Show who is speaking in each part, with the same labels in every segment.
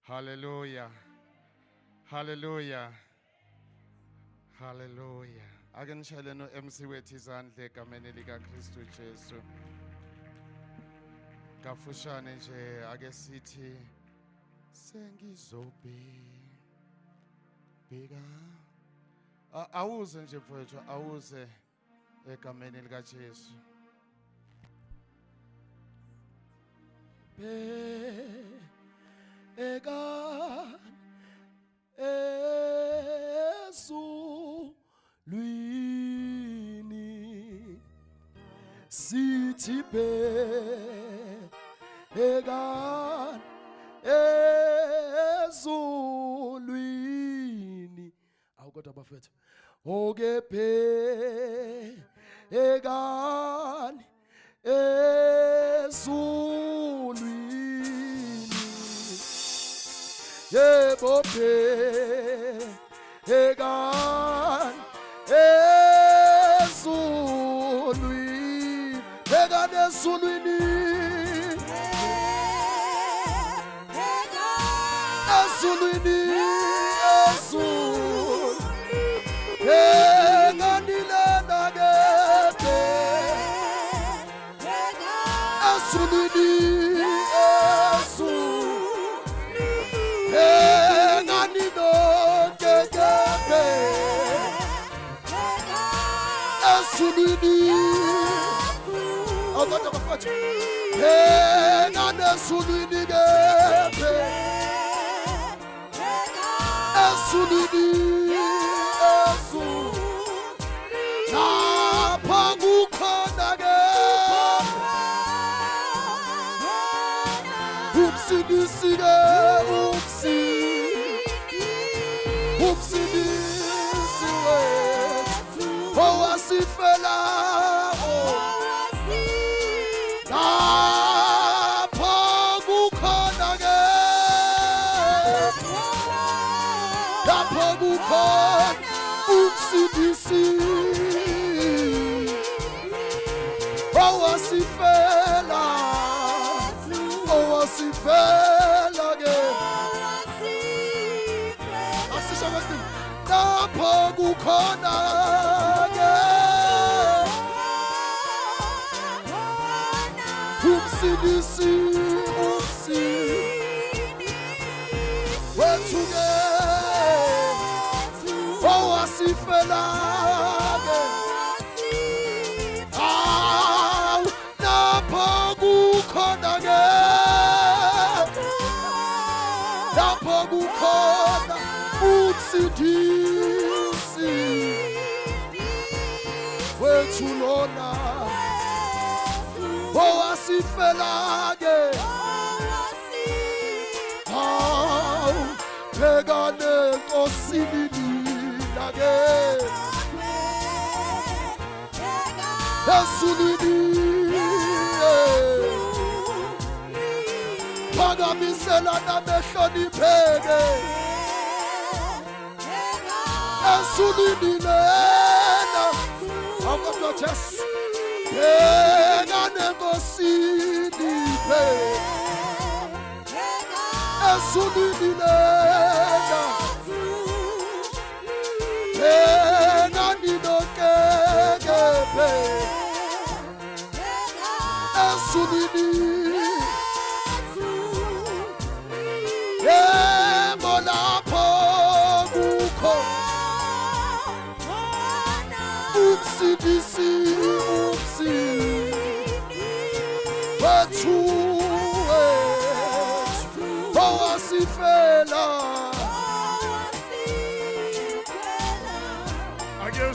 Speaker 1: Hallelujah. Hallelujah. Hallelujah. Ake nishayele no MC wethu izandla egameni lika Kristu Jesu. Kafushane nje ake sithi sengizobheka. Awuze nje mfowethu, awuze egameni lika Jesu.
Speaker 2: Ega ezulwini sithi ega ezulwini awukodwa bafethu oke ega ezulwini yebo egan ezulwini egan ezulwini ezulwini eganilena gebe ezulwini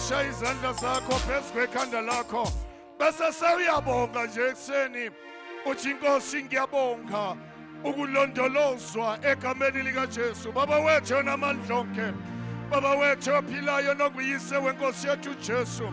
Speaker 1: Shaya izandla zakho phezu kwekhanda lakho bese sewuyabonga nje ekseni uthi Nkosi ngiyabonga ukulondolozwa egameni lika Jesu. Baba wethu onamandla onke, Baba wethu ophilayo nokuyise wenkosi yethu Jesu,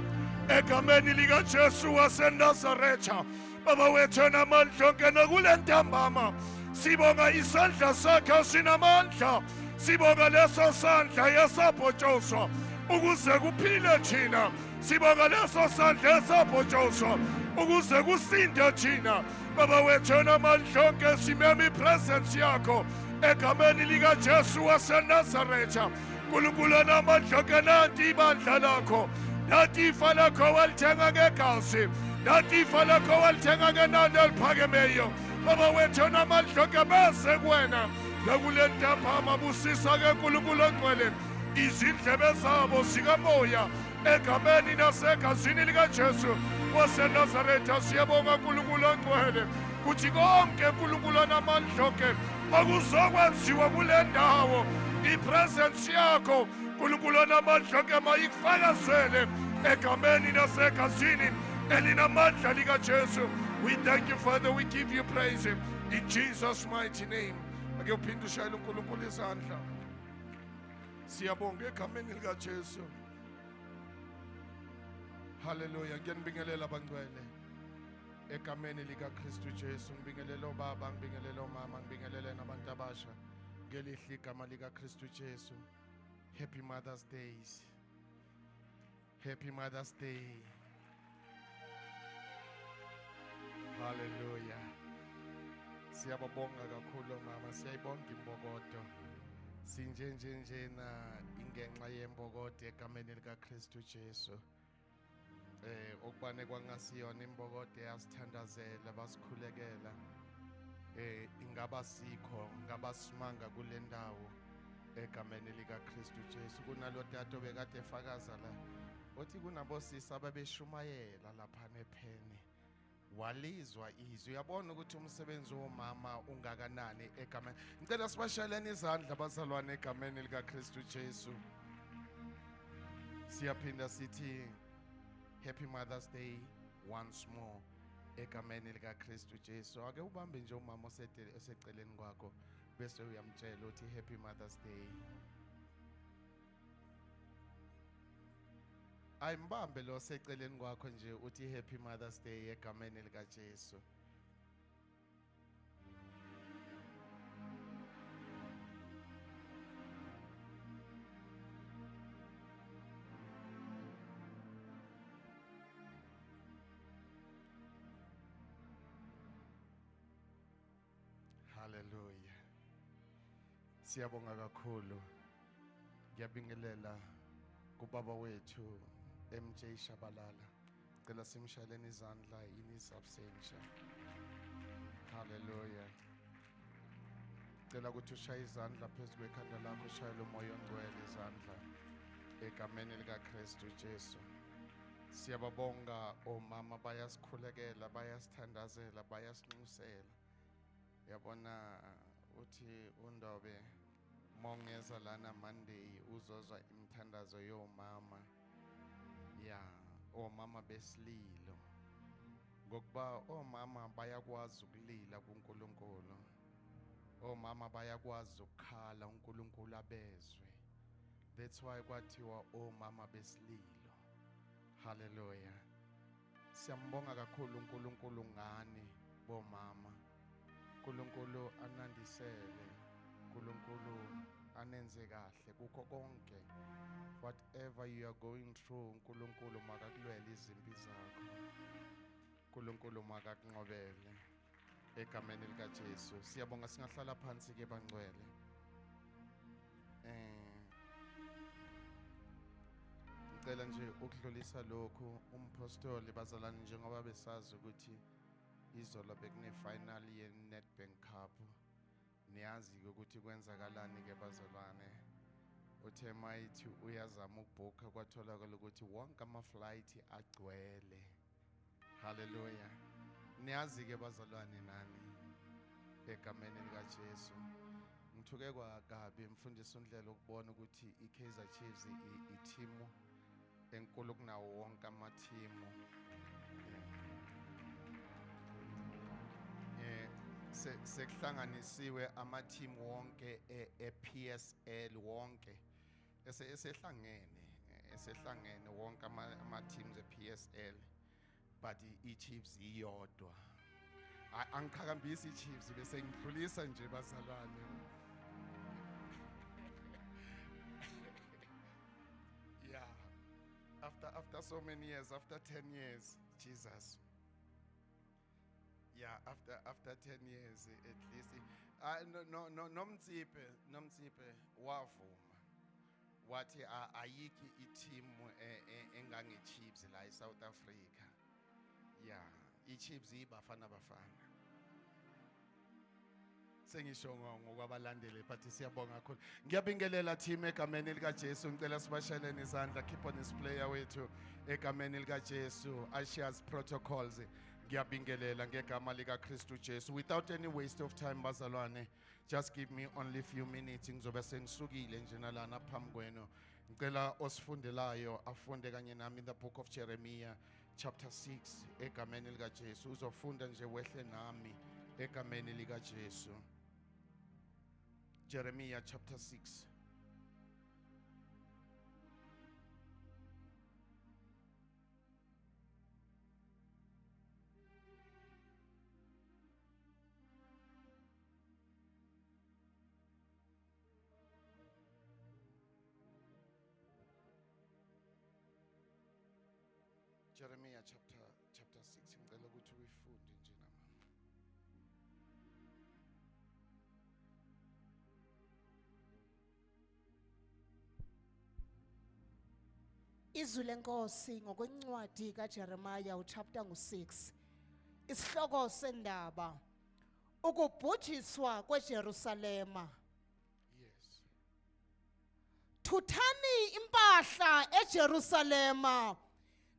Speaker 1: egameni lika Jesu waseNazaretha, Baba wethu onamandla onke nokule ntambama sibonga isandla sakhe sinamandla, sibonga leso sandla yesabhotshozwa ukuze kuphile thina, sibonga leso sandla esabhotshozwa ukuze kusinde thina. Baba wethu onamandla onke simema ipresence yakho egameni likaJesu waseNazaretha. Nkulunkulu onamandla ke nanti ibandla lakho, nanti ifa lakho walithenga ngegazi, nanti ifa lakho walithenga ngenani eliphakemeyo. Baba wethu onamandla ke bese kuwena nakule ntaphama busisa ke Nkulunkulu ongcwele izindlebe zabo zikamoya egameni nasegazini likaJesu waseNazaretha. Siyabonga Nkulunkulu ongcwele kuthi konke Nkulunkulu onamandla ke akuzokwenziwa kule ndawo. Ipresence yakho Nkulunkulu onamandla ke mayikufakazele egameni nasegazini elinamandla likaJesu. We thank you, Father. We give you praise in Jesus' mighty name. Ake uphinde ushayele uNkulunkulu izandla. Siyabonga egameni likaJesu. Hallelujah. Ngiyanibingelela abangcwele egameni likaKristu Jesu. Ngibingelela obaba, ngibingelela omama, ngibingelele nabantu abasha ngelihle igama likaKristu Jesu. Happy Mother's Day. Happy Mother's Day. Hallelujah. Siyabonga kakhulu mama, siyayibonga imbokodo. Sinjenjena ingenxa yembokodo egameni likaKristu Jesu. Okubane kwangasiyona imbokodo yasithandazela basikhulekela. Ingaba sikho, ngaba simanga kule ndawo egameni likaKristu Jesu. Kunalo tato bekade efakaza la. Othi kunabosisi ababeshumayela lapha nepheni. Walizwa izwi. Uyabona ukuthi umsebenzi womama ungakanani egameni. Ngicela sibasheleni izandla bazalwane egameni likaKristu Jesu. Siyaphinda sithi Happy Mother's Day once more egameni likaKristu Jesu. Ake ubambe nje umama oseceleni kwakho bese uyamtshela uthi Happy Mother's Day. Ayimbambe lo oseceleni kwakho nje uthi Happy Mother's Day egameni likaJesu. Hallelujah. Siyabonga kakhulu. Ngiyabingelela kubaba wethu MJ Shabalala. Cela simshaleni izandla in his absentia. Hallelujah. Cela ukuthi ushaye izandla phezu kwekhanda lakho, ushayele umoya ongcwele izandla egameni likaKristu Jesu. Siyababonga omama, bayasikhulekela, bayasithandazela, bayasinxusela. Yabona uthi uNdobe mongeza lana Monday uzozwa imithandazo yomama. Ya omama besililo ngokuba omama bayakwazi ukulila kuNkulunkulu. Omama bayakwazi ukukhala uNkulunkulu abezwe. That's why kwathiwa omama besililo. Hallelujah. Siyambonga kakhulu uNkulunkulu ngani bomama. uNkulunkulu anandisele, uNkulunkulu anenze kahle kukho konke. Whatever you are going through, uNkulunkulu makakulwele izimpi zakho. uNkulunkulu makakunqobele egameni likaJesu. Siyabonga, singahlala phansi ke bangcwele. Ngicela nje ukudlulisa lokhu umpostoli bazalwane, njengoba besazi ukuthi izolo bekune final ye Nedbank Cup. Niyazi ukuthi kwenzakalani ke bazalwane. Uthe mayithi uyazama ukubhukha kwatholakala ukuthi wonke ama-flight agcwele. Hallelujah. Niyazi ke bazalwane nani egameni likaJesu. Ngithuke kwakabi mfundisi uNdlela ukubona ukuthi iKaizer Chiefs ithimu enkulu kunawo wonke amathimu. Sekuhlanganisiwe amathimu wonke ePSL wonke esehlangene wonke ama-teams ePSL, but iChiefs iyodwa. Angiqhakambisi iChiefs bese ngidlulisa nje bazalwane. Yeah, after so many years, after 10 years, Jesus. Yeah, after 10 years at least. Nomtsipe wavuma. Wathi ayiki i-team engange-Chiefs la eSouth Africa. Yeah, i-Chiefs ibafana bafana. Sengisho ngokwabalandeli but siyabonga kakhulu. Ngiyabingelela team egameni lika Jesu ngicela sibasheleni izandla keep on this player wethu egameni lika Jesu Ashia's protocols. Ngiyabingelela ngegama lika Kristu Jesu without any waste of time bazalwane. Just give me only a few minutes ngizobe sengisukile nje nalana phambi kwenu. Ngicela osifundelayo afunde kanye nami in the book of Jeremiah chapter 6 egameni lika Jesu uzofunda nje wehle nami egameni lika Jesu. Jeremiah chapter 6. Jeremiah chapter 6 ngicela ukuthi uyifunde nje nama.
Speaker 3: Izwi lenkosi ngokwencwadi kaJeremiah uchapter ngu6 isihloko sendaba ukubhujiswa kweJerusalema.
Speaker 1: Yes.
Speaker 3: Thuthani impahla eJerusalema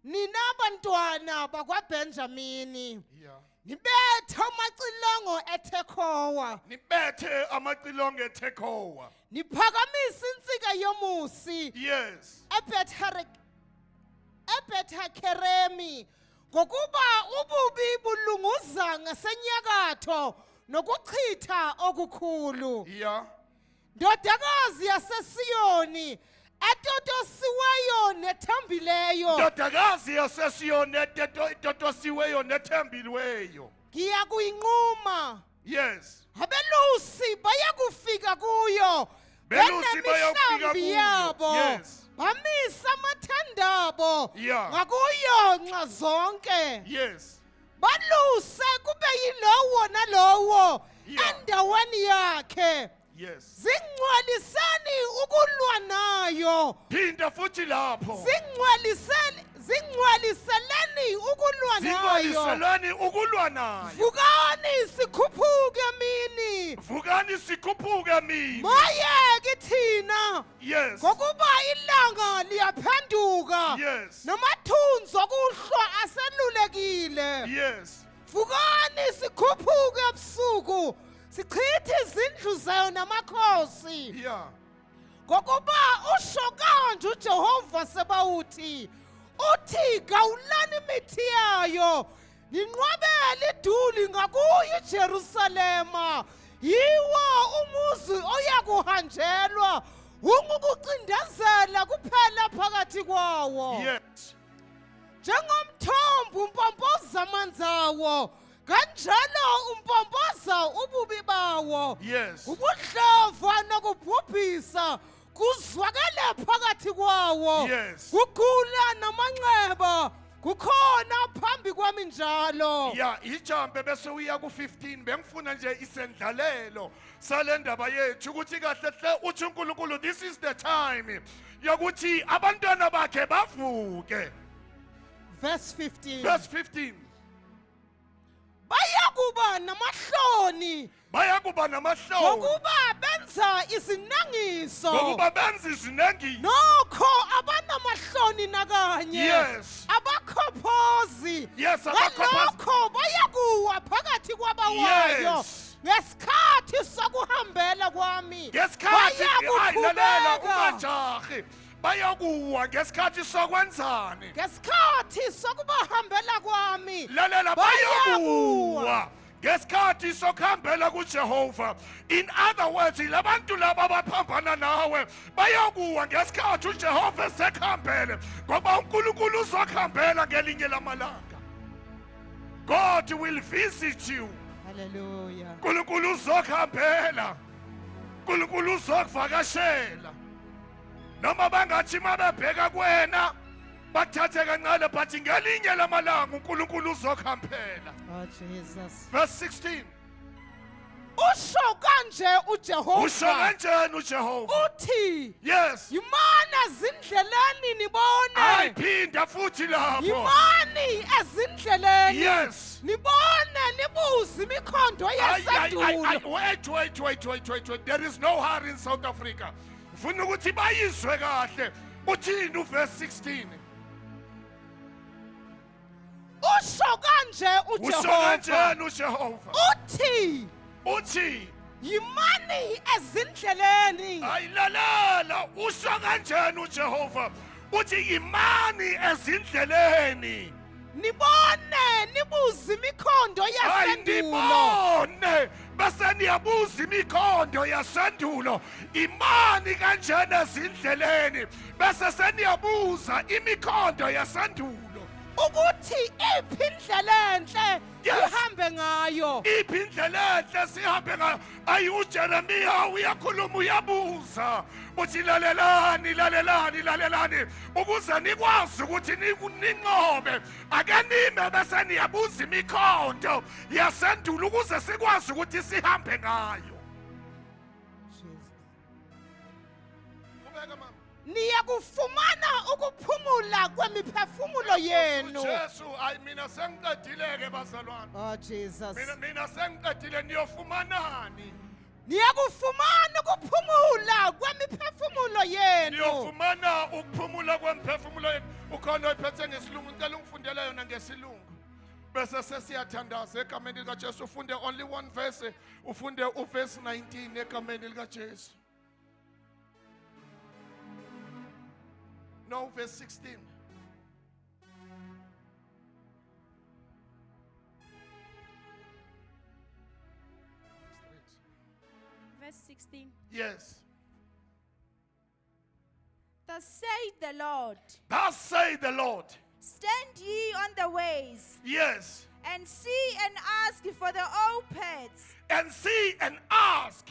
Speaker 3: nina bantwana bakwaBenjamini
Speaker 1: Yeah.
Speaker 3: nibethe amacilongo eThekowa
Speaker 1: Nibethe amacilongo eThekowa.
Speaker 3: niphakamise insika yomusi
Speaker 1: Yes.
Speaker 3: eBethakeremi ngokuba ububi bulunguza ngasenyakatho nokuchitha okukhulu.
Speaker 1: Yeah.
Speaker 3: Ndodakazi yaseSiyoni etotosiweyo nethambileyo
Speaker 1: Ndodakazi yaseSiyoni etotosiweyo nethembileyo.
Speaker 3: ngiya kuyinquma.
Speaker 1: Yes.
Speaker 3: Abelusi bayakufika kuyo
Speaker 1: Belusi bayakufika
Speaker 3: benemihlambi
Speaker 1: kuyo.
Speaker 3: yabo
Speaker 1: Yes.
Speaker 3: bamisa amathandabo
Speaker 1: Yeah.
Speaker 3: ngakuyo nxa zonke
Speaker 1: Yes.
Speaker 3: baluse kube yilowo nalowo
Speaker 1: Yeah.
Speaker 3: endaweni yakhe.
Speaker 1: Yes.
Speaker 3: Zingcwaliseni ukulwa nayo
Speaker 1: Phinda futhi lapho.
Speaker 3: zingcwaliseleni ukulwa nayo.
Speaker 1: Zingcwaliselani ukulwa nayo.
Speaker 3: Vukani sikhuphuke mini
Speaker 1: Vukani sikhuphuke mina.
Speaker 3: moye kithina
Speaker 1: Yes.
Speaker 3: ngokuba ilanga liyaphenduka
Speaker 1: Yes.
Speaker 3: namathunzi okuhlwa aselulekile.
Speaker 1: Yes.
Speaker 3: Vukani sikhuphuke ebusuku sichithe izindlu zayo namakhosi
Speaker 1: Yeah.
Speaker 3: ngokuba usho kanje uJehova sebawuthi uthi gawulani imithi yayo ninqwabele iduli ngakuyo iJerusalema yiwo umuzi oyakuhanjelwa ungukucindezela kuphela phakathi kwawo.
Speaker 1: Yes.
Speaker 3: Njengomthombo umpompoza amanzi awo kanjalo umpompoza ububi bawo.
Speaker 1: Yes.
Speaker 3: Ubudlova nokubhubhisa kuzwakale phakathi kwawo.
Speaker 1: Yes.
Speaker 3: Kugula namanxeba kukhona phambi kwami njalo.
Speaker 1: Yeah, ijambe bese uya ku15 bengifuna nje isendlalelo salendaba yethu ukuthi kahle hle uthi uNkulunkulu this is the time yokuthi abantwana bakhe bavuke.
Speaker 3: Verse 15.
Speaker 1: Verse 15.
Speaker 3: Bayakuba namahloni
Speaker 1: Bayakuba namahloni
Speaker 3: ngokuba benza izinangiso
Speaker 1: ngokuba benza izinengi.
Speaker 3: nokho abanamahloni nakanye.
Speaker 1: Yes.
Speaker 3: Abakhophozi
Speaker 1: Yes, abakhophozi.
Speaker 3: ngalokho bayakuwa phakathi kwabawayo.
Speaker 1: Yes.
Speaker 3: Ngesikhathi sokuhambela kwami
Speaker 1: Ngesikhathi ayilalela
Speaker 3: bayakukhubeka.
Speaker 1: ungajahi. Bayakuwa ngesikhathi sokwenzani.
Speaker 3: Ngesikhathi sokubahambela kwami
Speaker 1: Lalela bayakuwa ngesikhathi sokuhambela kuJehova. In other words, labantu laba abaphambana nawe bayakuwa ngesikhathi uJehova esekhambele ngoba uNkulunkulu uzokhambela ngelinye lamalanga. God will visit you.
Speaker 3: Hallelujah.
Speaker 1: uNkulunkulu uzokhambela. uNkulunkulu uzokuvakashela. Noma bangathi mabebheka kuwena bathathe kancane but ngelinye lamalanga uNkulunkulu uzokhambela.
Speaker 3: Oh Jesus.
Speaker 1: Verse 16.
Speaker 3: Usho kanje
Speaker 1: Usho
Speaker 3: uJehova.
Speaker 1: kanjani uJehova?
Speaker 3: Uthi
Speaker 1: Yes.
Speaker 3: yimana zindleleni nibone.
Speaker 1: Ayiphinda futhi lapho.
Speaker 3: Yimani ezindleleni.
Speaker 1: Yes.
Speaker 3: Nibone nibuze imikhondo yasendulo.
Speaker 1: Wait. There is no hurry in South Africa. Ufuna ukuthi bayizwe kahle. Uthini uverse 16?
Speaker 3: Usho kanje
Speaker 1: Usho
Speaker 3: uJehova.
Speaker 1: kanjani uJehova?
Speaker 3: Uthi
Speaker 1: Uthi
Speaker 3: yimani ezindleleni.
Speaker 1: ayilalala usho kanjani uJehova? Uthi yimani ezindleleni.
Speaker 3: Nibone nibuze imikhondo yasendulo.
Speaker 1: Ayindibone bese niyabuza imikhondo yasendulo imani kanjani ezindleleni bese seniyabuza imikhondo yasendulo.
Speaker 3: Ukuthi iphi indlela enhle
Speaker 1: Yes.
Speaker 3: ihambe ngayo.
Speaker 1: Iphi indlela enhle sihambe ngayo? Ayi uJeremiya uyakhuluma uyabuza uthi lalelani ukuze nikwazi ukuthi ninqobe ake nime bese niyabuza imikhondo yasendulo ukuze sikwazi ukuthi sihambe ngayo. Ubeka mama.
Speaker 3: Niyakufumana ukuphumula kwemiphefumulo yenu.
Speaker 1: Jesu ayi mina sengiqedileke bazalwane.
Speaker 3: Oh Jesus.
Speaker 1: Mina sengiqedile niyofumanani?
Speaker 3: Niyakufumana ukuphumula kwemiphefumulo yenu.
Speaker 1: Niyofumana ukuphumula kwemphefumulo yenu. Ukhona oyiphethe ngesilungu ngicela ungifundele yona ngesilungu. Bese sesiyathandaza egameni lika Jesu ufunde only one verse ufunde uverse 19 egameni lika Jesu. No, verse 16.
Speaker 4: Verse 16.
Speaker 1: Yes.
Speaker 4: Thus saith the Lord,
Speaker 1: Thus say the Lord.
Speaker 4: stand ye on the ways,
Speaker 1: Yes.
Speaker 4: and see and ask for the old paths,
Speaker 1: And see and ask.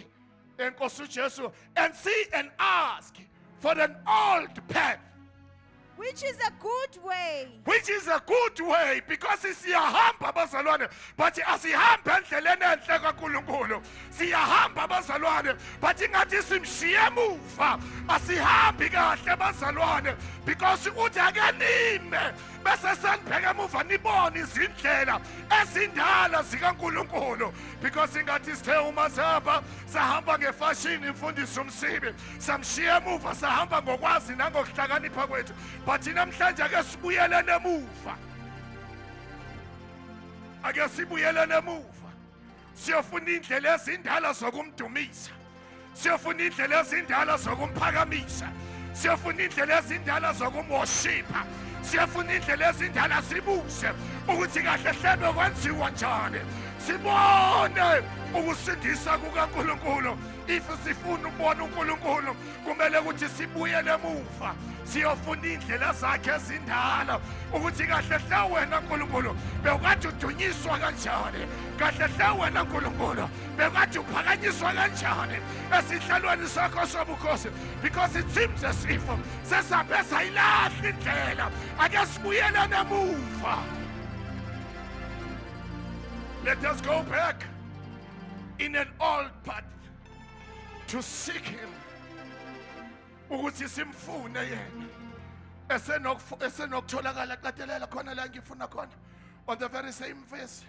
Speaker 1: Enkosi Jesu. And see and ask for an old path.
Speaker 4: which is a good way,
Speaker 1: Which is a good way because siyahamba bazalwane but asihambe endleleni enhle kaNkulunkulu siyahamba bazalwane but ingathi simshiye emuva asihambi kahle bazalwane because uthi ake nime bese senibheke emuva nibone izindlela ezindala zikaNkulunkulu because ingathi sithe uma sahamba ngefashion imfundiso umsibi samshiya emuva sahamba ngokwazi nangokuhlakanipha kwethu but namhlanje ake sibuyelene emuva ake sibuyelene emuva siyofuna indlela ezindala zokumdumisa siyofuna indlela ezindala zokumphakamisa siyofuna indlela ezindala zokumworshipha siyofuna indlela ezindala sibuze ukuthi kahle hlebe kwenziwa njani sibone ukusindisa kukaNkulunkulu if sifuna ukubona uNkulunkulu kumele ukuthi sibuyele emuva siyofuna indlela zakhe ezindala ukuthi kahle hle wena Nkulunkulu bewukade udunyiswa kanjani kahle hle wena Nkulunkulu bewukade uphakanyiswa kanjani esihlalweni sakho sobukhosi because it seems as if sesabe sayilahla indlela ake sibuyelane emuva. Let us go back in an old path to seek him ukuthi simfune yena esenokutholakala qatelela khona la ngifuna khona on the very same verse.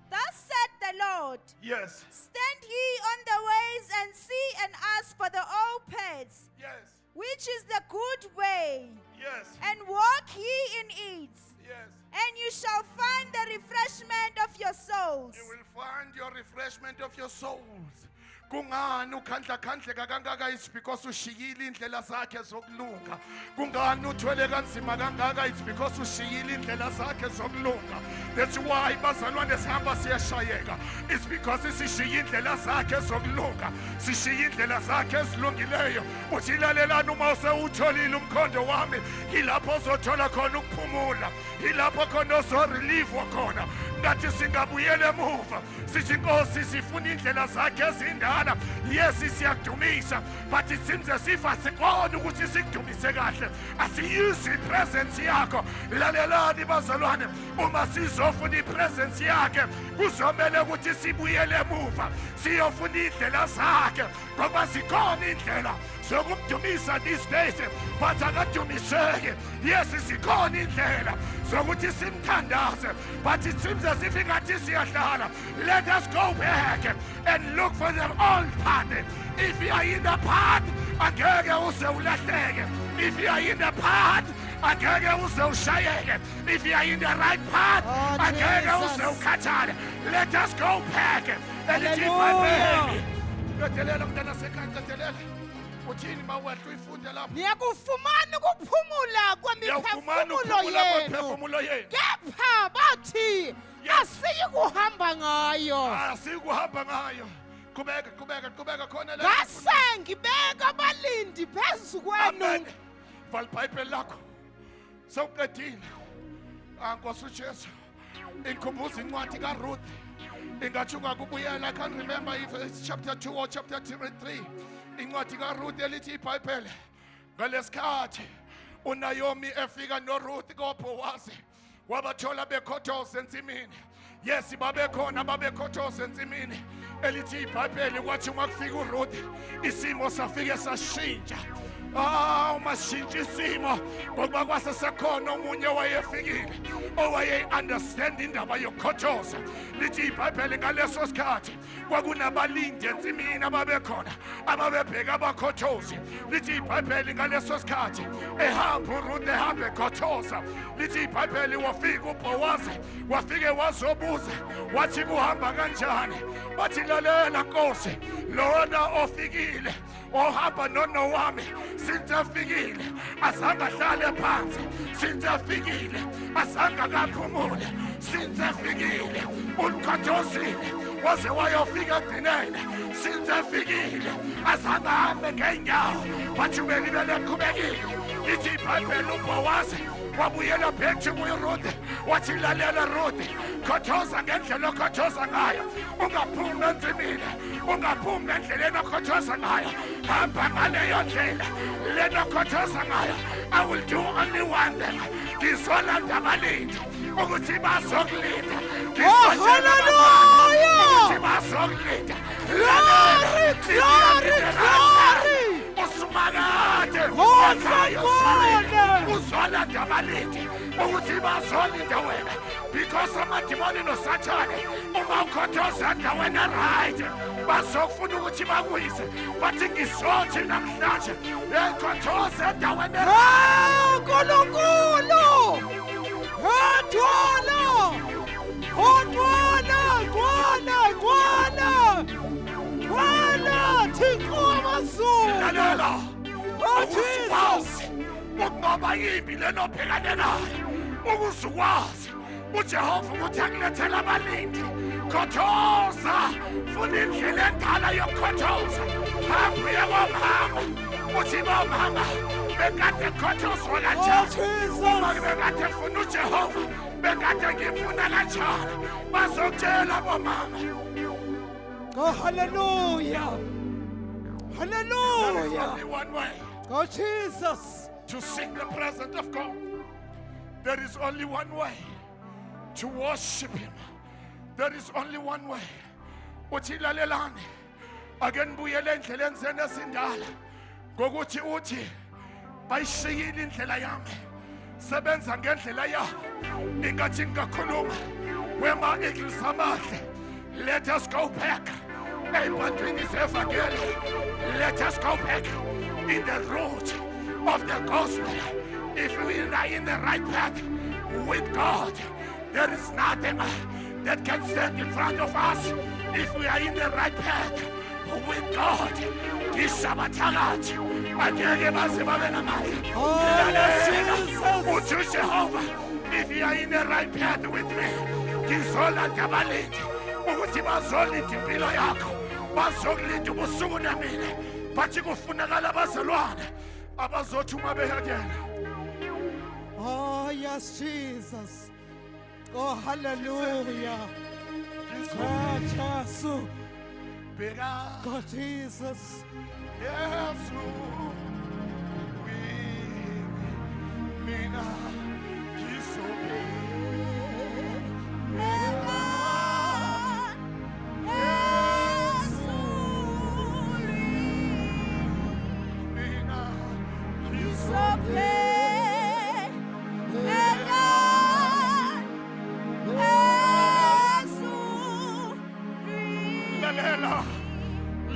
Speaker 4: thus said the Lord,
Speaker 1: Yes.
Speaker 4: stand ye on the ways and see and ask for the old paths,
Speaker 1: Yes.
Speaker 4: which is the good way,
Speaker 1: Yes.
Speaker 4: and walk ye in it,
Speaker 1: Yes.
Speaker 4: and you shall find the refreshment of your souls.
Speaker 1: You will find your refreshment of your souls. Kungani ukhandla khandleka kangaka it's because ushiyile indlela zakhe zokulunga. Kungani uthwele kanzima kangaka it's because ushiyile indlela zakhe zokulunga. That's why bazalwane sihamba siyashayeka. It's because sishiye indlela zakhe zokulunga. Sishiye indlela zakhe ezilungileyo. Uthi lalelani uma usewutholile umkhondo wami, yilapho uzothola khona ukuphumula. Yilapho khona uzorelieve khona. ngathi singabuyela emuva sithi inkosi sifuna indlela zakhe ezindala yesi siyakudumisa but it seems as if asikona ukuthi sikudumise kahle asiyuzi ipresence yakho lalelani bazalwane uma sizofuna ipresence yakhe kuzomela ukuthi sibuyele emuva siyofuna indlela zakhe ngoba zikhona indlela zokumdumisa these days but akadumiseke yes zikhona indlela zokuthi simthandaze but it seems as if ingathi siyahlala let us go back and look for the old path if you are in the path angeke uze ulahleke if you are in the path angeke uze ushayeke if you are in the right path angeke uze ukhathale let us go back and Qedelela mntana sekhaya qedelela uthini mawehla uyifunde lapho
Speaker 3: niyakufumana ukuphumula kwemiphefumulo yenu kepha bathi asiyi kuhamba ngayo
Speaker 1: asikuhamba ngayo qhubeka khona la
Speaker 3: ngase ngibeka abalindi phezu kwenu
Speaker 1: vala iBhayibheli lakho sewuqedile Nkosi uJesu inkhumbuza incwadi kaRuth ingathi ungakubuyela I can't remember if it's chapter 2 or chapter 3 incwadi kaRuth elithi iBhayibheli ngalesikhathi uNaomi efika noRuth koBhowazi wabathola bekhothoza ensimini yes babekhona babekhothoza ensimini elithi iBhayibheli kwathi makufika uRuth isimo safike sashintsha umashintsha isimo ngoba kwase sekhona umunye wayefikile owaye understand indaba yokukhothoza lithi iBhayibheli ngaleso sikhathi kwakunabalindi ensimini ababekhona ababebheka abakhothozi lithi iBhayibheli ngaleso sikhathi ehamba uRuth ehamba ekhothoza lithi iBhayibheli wafika uBhowazi wafike wazobuza wathi kuhamba kanjani bathi lalela Nkosi lona ofikile ohamba nonowami sintafikile asangahlale phansi sintafikile asanga kaphumule sintafikile unkhothozile waze wayofika egcineni sintafikile asanga hambe ngenyawo bathi belibele qhubekile ithi iBhayibheli uBhowazi wabuyela back to uRuth wathi lalela Ruth khothoza ngendlela okhothoza ngayo ungaphumi ensimini ungaphumi endleleni okhothoza ngayo hamba ngaleyo ndlela lena okhothoza ngayo I will do only one thing ngizolanda abalindi ukuthi bazokulinda
Speaker 3: hallelujah
Speaker 1: bazokulinda
Speaker 3: glory
Speaker 1: usumakade uzolanda abalindi ukuthi bazolinda wena because amadimoni nosathane uma ukhothoza endaweni right bazofuna ukuthi bakuyise bathi ngizothi namhlanje ekhothoza endaweni
Speaker 3: uNkulunkulu Gwala Thixo wamazulu
Speaker 1: lalela
Speaker 3: Jesus
Speaker 1: ngoba yimbi lena obhekane nayo ukuzukwazi uJehova ukuthi akulethela abalindi khothoza funa indlela endala yokukhothoza hamba yabomama uthi bomama bekade khothozwa kanjani uma bekade funa uJehova bekade ngifuna kanjani bazokutshela bomama
Speaker 3: hallelujah
Speaker 1: There is only one way
Speaker 3: Jesus
Speaker 1: to seek the presence of God. There is only one way to worship Him. There is only one way. Uthi lalelani ake nibuyele endleleni zenu ezindala ngokuthi uthi bayishiyile indlela yami sebenza ngendlela yabo ingathi ngakhuluma wema eagles amahle. Let us go back. Ebantwini sevangeli, let us go back in the road of the gospel. If we are in the right path with God, there is nothing that can stand in front of us. If we are in the right path with God, Jehovah, if you are in the right path with me, ukuthi bazolinda impilo yakho bazokulinda ubusuku nemini bathi kufunakala abazalwane abazothi uma behekela
Speaker 3: oh yes Jesus Oh, hallelujah.
Speaker 1: Ngizobheka
Speaker 3: God Jesus.
Speaker 1: Yesu mina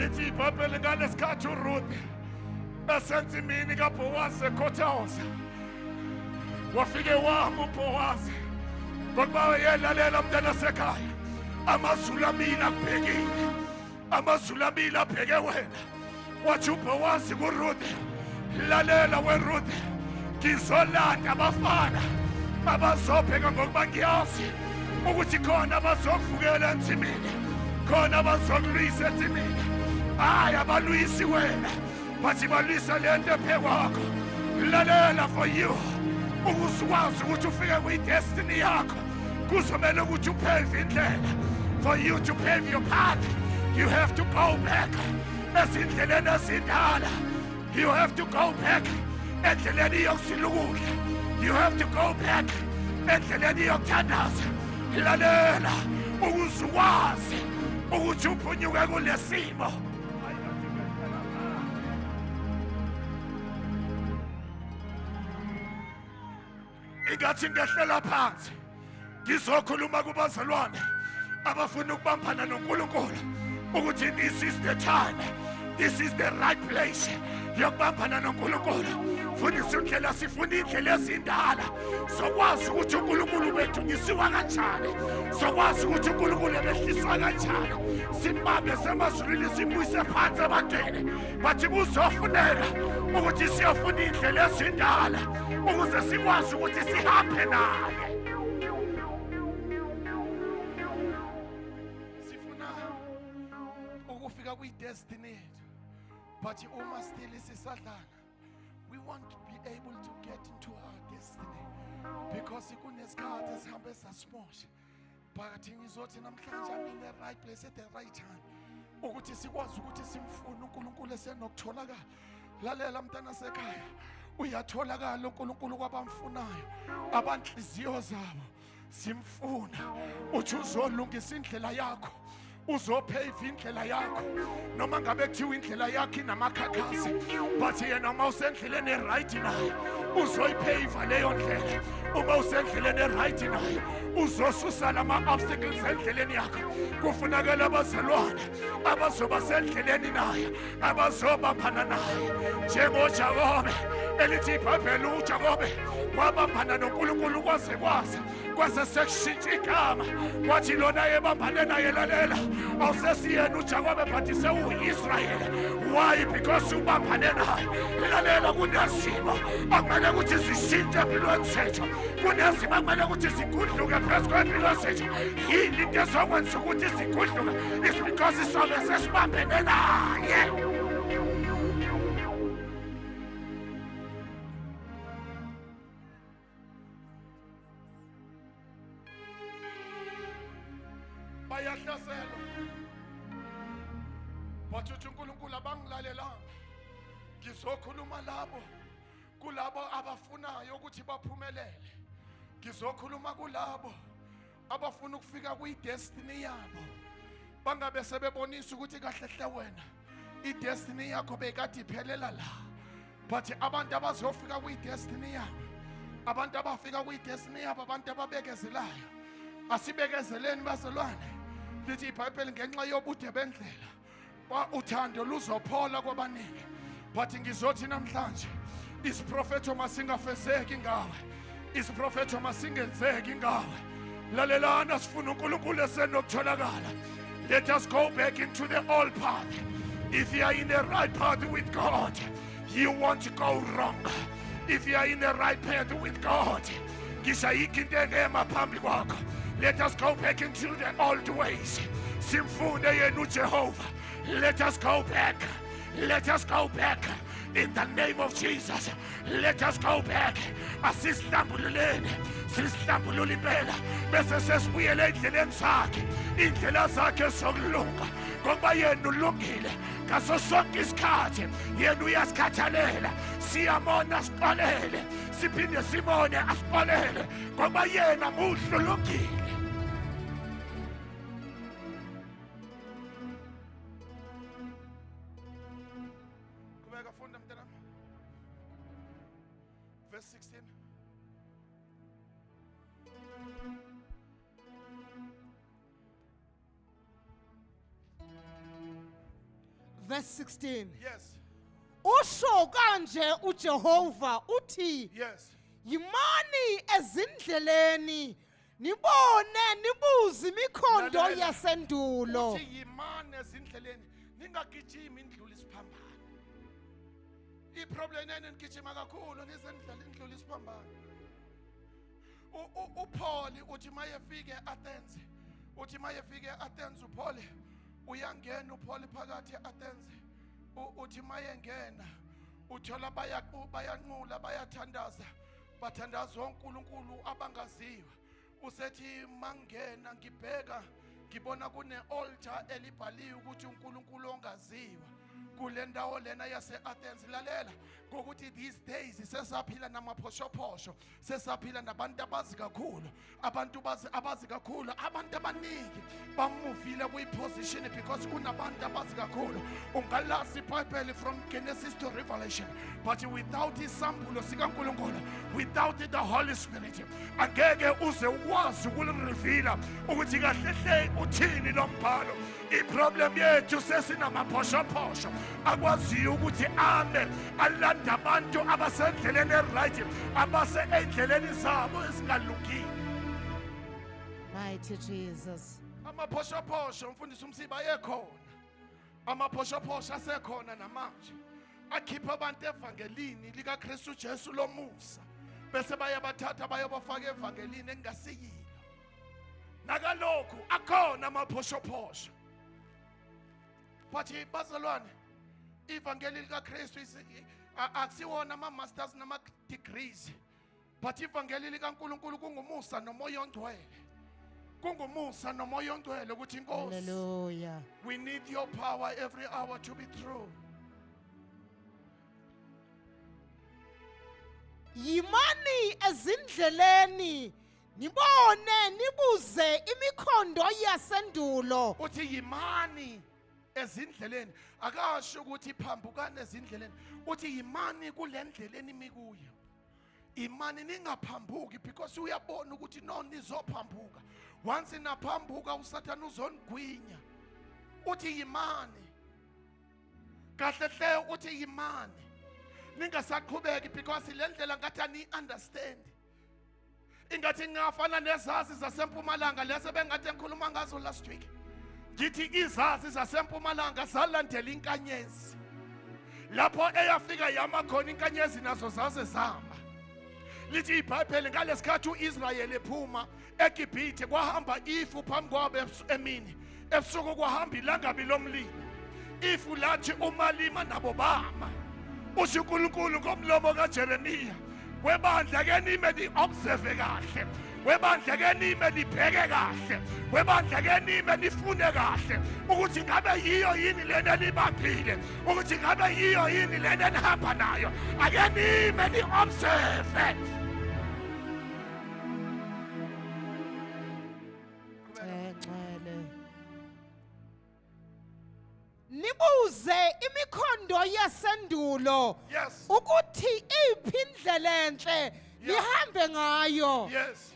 Speaker 1: lithi iBhayibheli ngalesikhathi uRuth esenza imini kaBhowazi ekhothoza wafike wama uBhowazi ngokuba yelalela mntana sekhaya amazulu amile akubhekile amazulu amile abheke wena wathi uBhowazi kuRuth lalela weRuth ngizolanda abafana abazobheka ngokuba ngiyazi ukuthi khona abazokuvukela ensimini khona abazokulwisa ensimini hayi abalwisi wena bathi balwisa lento ephekwakho lalela for you ukuzikwazi ukuthi ufike kwi-destiny yakho kuzomele ukuthi upave indlela for you to pave your path you have to go back ezindleleni ezindala you have to go back endleleni yokusilukudla you have to go back endleleni yokuthandaza lalela ukuzikwazi ukuthi uphunyuke kulesimo ingathi ngehlela phansi ngizokhuluma kubazalwane abafuna ukubambana noNkulunkulu ukuthi this is the time this is the right place yokubambana noNkulunkulu fundisa indlela sifuna indlela ezindala sokwazi ukuthi uNkulunkulu bethunyisiwa kanjani sokwazi ukuthi uNkulunkulu ebehliswa kanjani simbambe semazulwini simbuyise phansi ebantwini bathi kuzofuneka ukuthi siyofuna indlela ezindala ukuze sikwazi ukuthi sihambe naye sifuna ukufika kwi-destiny yethu but uma still isisadlana we want to be able to get into our destiny because kunesikhathi esihambe sasimosha but ngizothi namhlanje I'm in the right place at the right time ukuthi sikwazi ukuthi simfune uNkulunkulu esenokutholakala lalela mntana sekhaya uyatholakala uNkulunkulu kwabamfunayo abanhliziyo zabo simfuna uthi uzolungisa indlela yakho uzopave indlela yakho noma ngabe kuthiwa indlela yakho inamakhakhasi but yena uma usendleleni right naye uzoyipave leyo ndlela uma usendleleni right naye uzosusa lama obstacles endleleni yakho kufunakala abazalwane abazoba sendleleni naye abazobambana naye njengoJakobe elithi iBhayibheli uJakobe wabambana noNkulunkulu kwase sekushintsha igama wathi lona ebambane naye lalela awusesiyena uJakobe but sewuIsrayeli why because ubambane naye lalela kunezimo akumele ukuthi zishintshe empilweni zethu kunezimo akumele ukuthi zigudluke phezu kwempilo zethu yini into ezokwenza ukuthi zigudluke is because sobe sesibambene naye bayahlaselwa bathi uNkulunkulu abangilalelanga ngizokhuluma kulabo abafunayo ukuthi baphumelele ngizokhuluma kulabo abafuna ukufika kwi-destiny yabo bangabe sebebonisa ukuthi kahle hle wena i-destiny yakho bekade iphelela la but abantu abazofika kwi-destiny yabo abantu abafika kwi-destiny yabo abantu ababekezelayo asibekezeleni bazalwane lithi iBhayibheli ngenxa yobude bendlela uthando luzophola kwabaningi but ngizothi namhlanje isiprofetho masingafezeki ngawe isiprofetho masingenzeki ngawe lalelana sifuna uNkulunkulu esenokutholakala let us go back into the old path if you are in the right path with God you won't go wrong if you are in the right path with God ngishayika into engema phambi kwakho let us go back into the old ways simfunde yena uJehova let us go back In the name of Jesus, let us go back. Asihlambululeni, sihlambulule impela bese sesibuyele endleleni zakhe, indlela zakhe zokulunga. Ngoba yena ulungile ngaso sonke isikhathi, yena uyasikhathalela. Siyamona asixolele, siphinde simone asixolele, ngoba yena muhle ulungile. Kubeka funda mntana. Verse 16.
Speaker 3: Verse 16.
Speaker 1: Yes.
Speaker 3: Usho kanje uJehova uthi,
Speaker 1: Yes.
Speaker 3: yimani ezindleleni nibone nibuze imikhondo
Speaker 1: Lalela.
Speaker 3: yasendulo.
Speaker 1: Uthi yimane ezindleleni, ningagijimi indlula isiphambano. Iproblem yenu nigijima kakhulu nizendlela indlula isiphambano. uPaul uthi mayefike eAthens, uthi mayefike eAthens uPaul uyangena uPaul phakathi eAthens, uthi mayengena uthola bayanqula bayathandaza, bathandaza uNkulunkulu abangaziwa. Usethi mangena ngibheka ngibona kune altar elibhaliwe ukuthi uNkulunkulu ongaziwa kule ndawo lena yase-Athens. Lalela ngokuthi these days sesaphila namaphoshopho, sesaphila nabantu abazi kakhulu, abantu abazi kakhulu, abantu abaningi bamuvile kwi-position because kunabantu abazi kakhulu. Ungalasi iBhayibheli from Genesis to Revelation, but without isambulo sikaNkulunkulu, without the Holy Spirit, angeke uze wazi ukulirevela ukuthi kahle hle uthini lo mbhalo. Iproblem yethu sesinamaphoshopho akwaziyo ukuthi ame alanda abantu abasendleleni eright, abase endleleni zabo ezingalungile.
Speaker 3: Mighty Jesus.
Speaker 1: Amaphoshopho mfundisi uMsiba ayekhona, amaphoshopho asekhona namanje, akhipha abantu evangelini likaKristu Jesu lomusa, bese bayabathatha bayobafaka evangelini engasiyilo. Nakalokhu akhona amaphoshopho. But bazalwane, ivangeli likaKristu akusiwona ama-masters nama-degrees, but ivangeli likaNkulunkulu kungumusa nomoya ongcwele, kungumusa nomoya ongcwele ukuthi inkosi,
Speaker 3: Hallelujah.
Speaker 1: we need your power every hour to be true.
Speaker 3: Yimani ezindleleni nibone nibuze imikhondo yasendulo.
Speaker 1: Uthi yimani ezindleleni, akasho ukuthi phambukane ezindleleni, uthi yimani kule ndleleni mikuyo. Imani ningaphambuki because uyabona ukuthi no nizophambuka. Once inaphambuka uSathane uzonigwinya. Uthi yimani. Kahle hle uthi yimani. Ningasaqhubeki because le ndlela ngathi ani understand. Ingathi ngafana nezazi zaseMpumalanga lese bengathi engikhuluma ngazo last week. Ngithi izazi zaseMpumalanga zalandela inkanyezi. Lapho eyafika yama khona inkanyezi nazo zaze zama. Lithi iBhayibheli ngalesikhathi uIsrayeli ephuma eGibhithe kwahamba ifu phambi kwabo emini. Ebusuku kwahamba ilangabi lomlilo. Ifu lathi umalima nabo bama. Usho uNkulunkulu ngomlomo kaJeremiya, webandla ke nime li-observe kahle, webandla ke nime libheke kahle, webandla ke nime nifune kahle ukuthi ngabe yiyo yini lena libambile, ukuthi ngabe yiyo yini lena nihamba nayo. Ake nime ni-observe.
Speaker 3: Nibuze imikhondo yasendulo.
Speaker 1: Yes.
Speaker 3: Ukuthi iphi indlela enhle nihambe ngayo.
Speaker 1: Yes.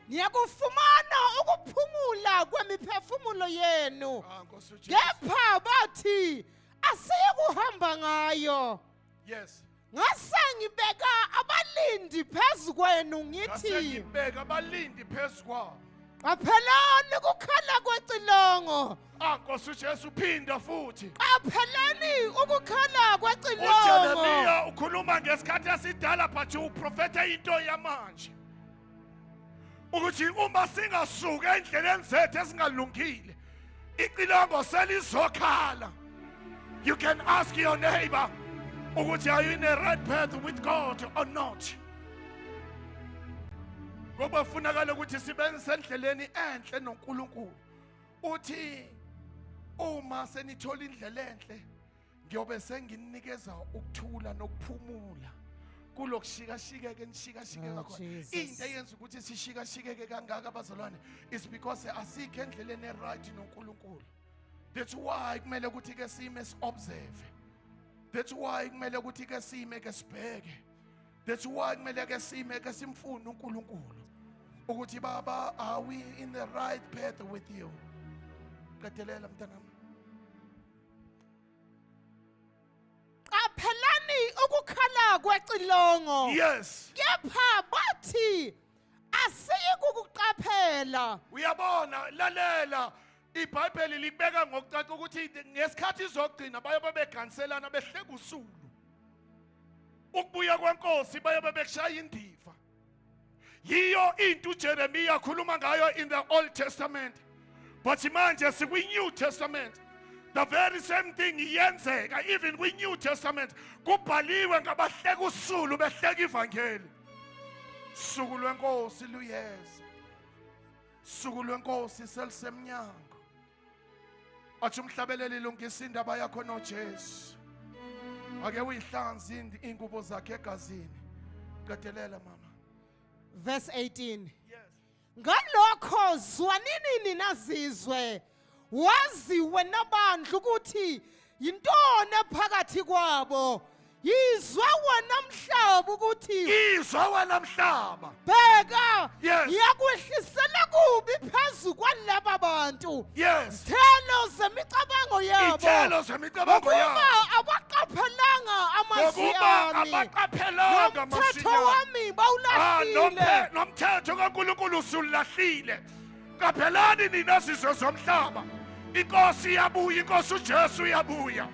Speaker 3: Niyakufumana ukuphumula kwemiphefumulo yenu.
Speaker 1: Nkosi uJesu.
Speaker 3: Kepha bathi asiyekuhamba ngayo.
Speaker 1: Yes.
Speaker 3: Ngase ngibeka abalindi phezu kwenu ngithi
Speaker 1: Ngibeka abalindi phezu kwabo.
Speaker 3: qaphelani ukukhala kwecilongo.
Speaker 1: Nkosi uJesu phinda futhi.
Speaker 3: Qaphelani ukukhala kwecilongo.
Speaker 1: uJeremiya ukhuluma ngesikhathi esidala but uprofetha into yamanje. Ukuthi uma singasuka endleleni zethu ezingalungile, icilongo selizokhala. You can ask your neighbor, ukuthi are you in the right path with God or not. Ngoba kufunakala ukuthi sibe sendleleni enhle noNkulunkulu. Uthi uma senithola indlela enhle ngiyobe senginikeza ukuthula nokuphumula kulokushikashikeke nishikashike kakhona. Into eyenza ukuthi sishikashikeke kangaka abazalwane is because asikho endleleni eright noNkulunkulu. That's why kumele ukuthi ke sime observe. That's why kumele ukuthi ke sime ke sibheke. That's why kumele ke sime ke simfune uNkulunkulu ukuthi baba are we in the right path with you. Qedelela mntanami.
Speaker 3: Qaphelani ukukhala kwecilongo.
Speaker 1: Yes.
Speaker 3: Kepha bathi asiyi kukuqaphela.
Speaker 1: Uyabona lalela iBhayibheli libeka ngokucaca ukuthi ngesikhathi izogcina bayobe beganselana behleka usulu. Ukubuya kwenkosi bayobe bekushaya indiva. Yiyo into uJeremiya khuluma ngayo in the Old Testament. But manje sikwi New Testament. The very same thing yenzeka even kwi New Testament. Kubhaliwe ngabahleka usulu behleka ivangeli. Suku lwenkosi luyeza. Suku lwenkosi selisemnyango. Athi umhlabeleli lungisa indaba yakho noJesu. Ake uyihlanzi ingubo zakhe egazini. Qedelela mama.
Speaker 3: Verse 18.
Speaker 1: Yes.
Speaker 3: Ngalokho zwanini nina zizwe waziwe nabandla ukuthi yintoni phakathi kwabo. Yizwa wena mhlaba ukuthi
Speaker 1: Izwa wena mhlaba.
Speaker 3: bheka
Speaker 1: Yes.
Speaker 3: yakwehlisela kubi phezu kwalaba bantu.
Speaker 1: Yes.
Speaker 3: Thelo zemicabango yabo.
Speaker 1: Ithelo zemicabango yabo.
Speaker 3: Ngokuba abaqaphelanga amazwi
Speaker 1: Ngokuba
Speaker 3: ami.
Speaker 1: abaqaphelanga
Speaker 3: Nomthetho
Speaker 1: amasiko.
Speaker 3: wami bawulahlile.
Speaker 1: Nomthetho kaNkulunkulu usulahlile. Qaphelani nina sizwe zomhlaba. Inkosi iyabuya, inkosi uJesu iyabuya.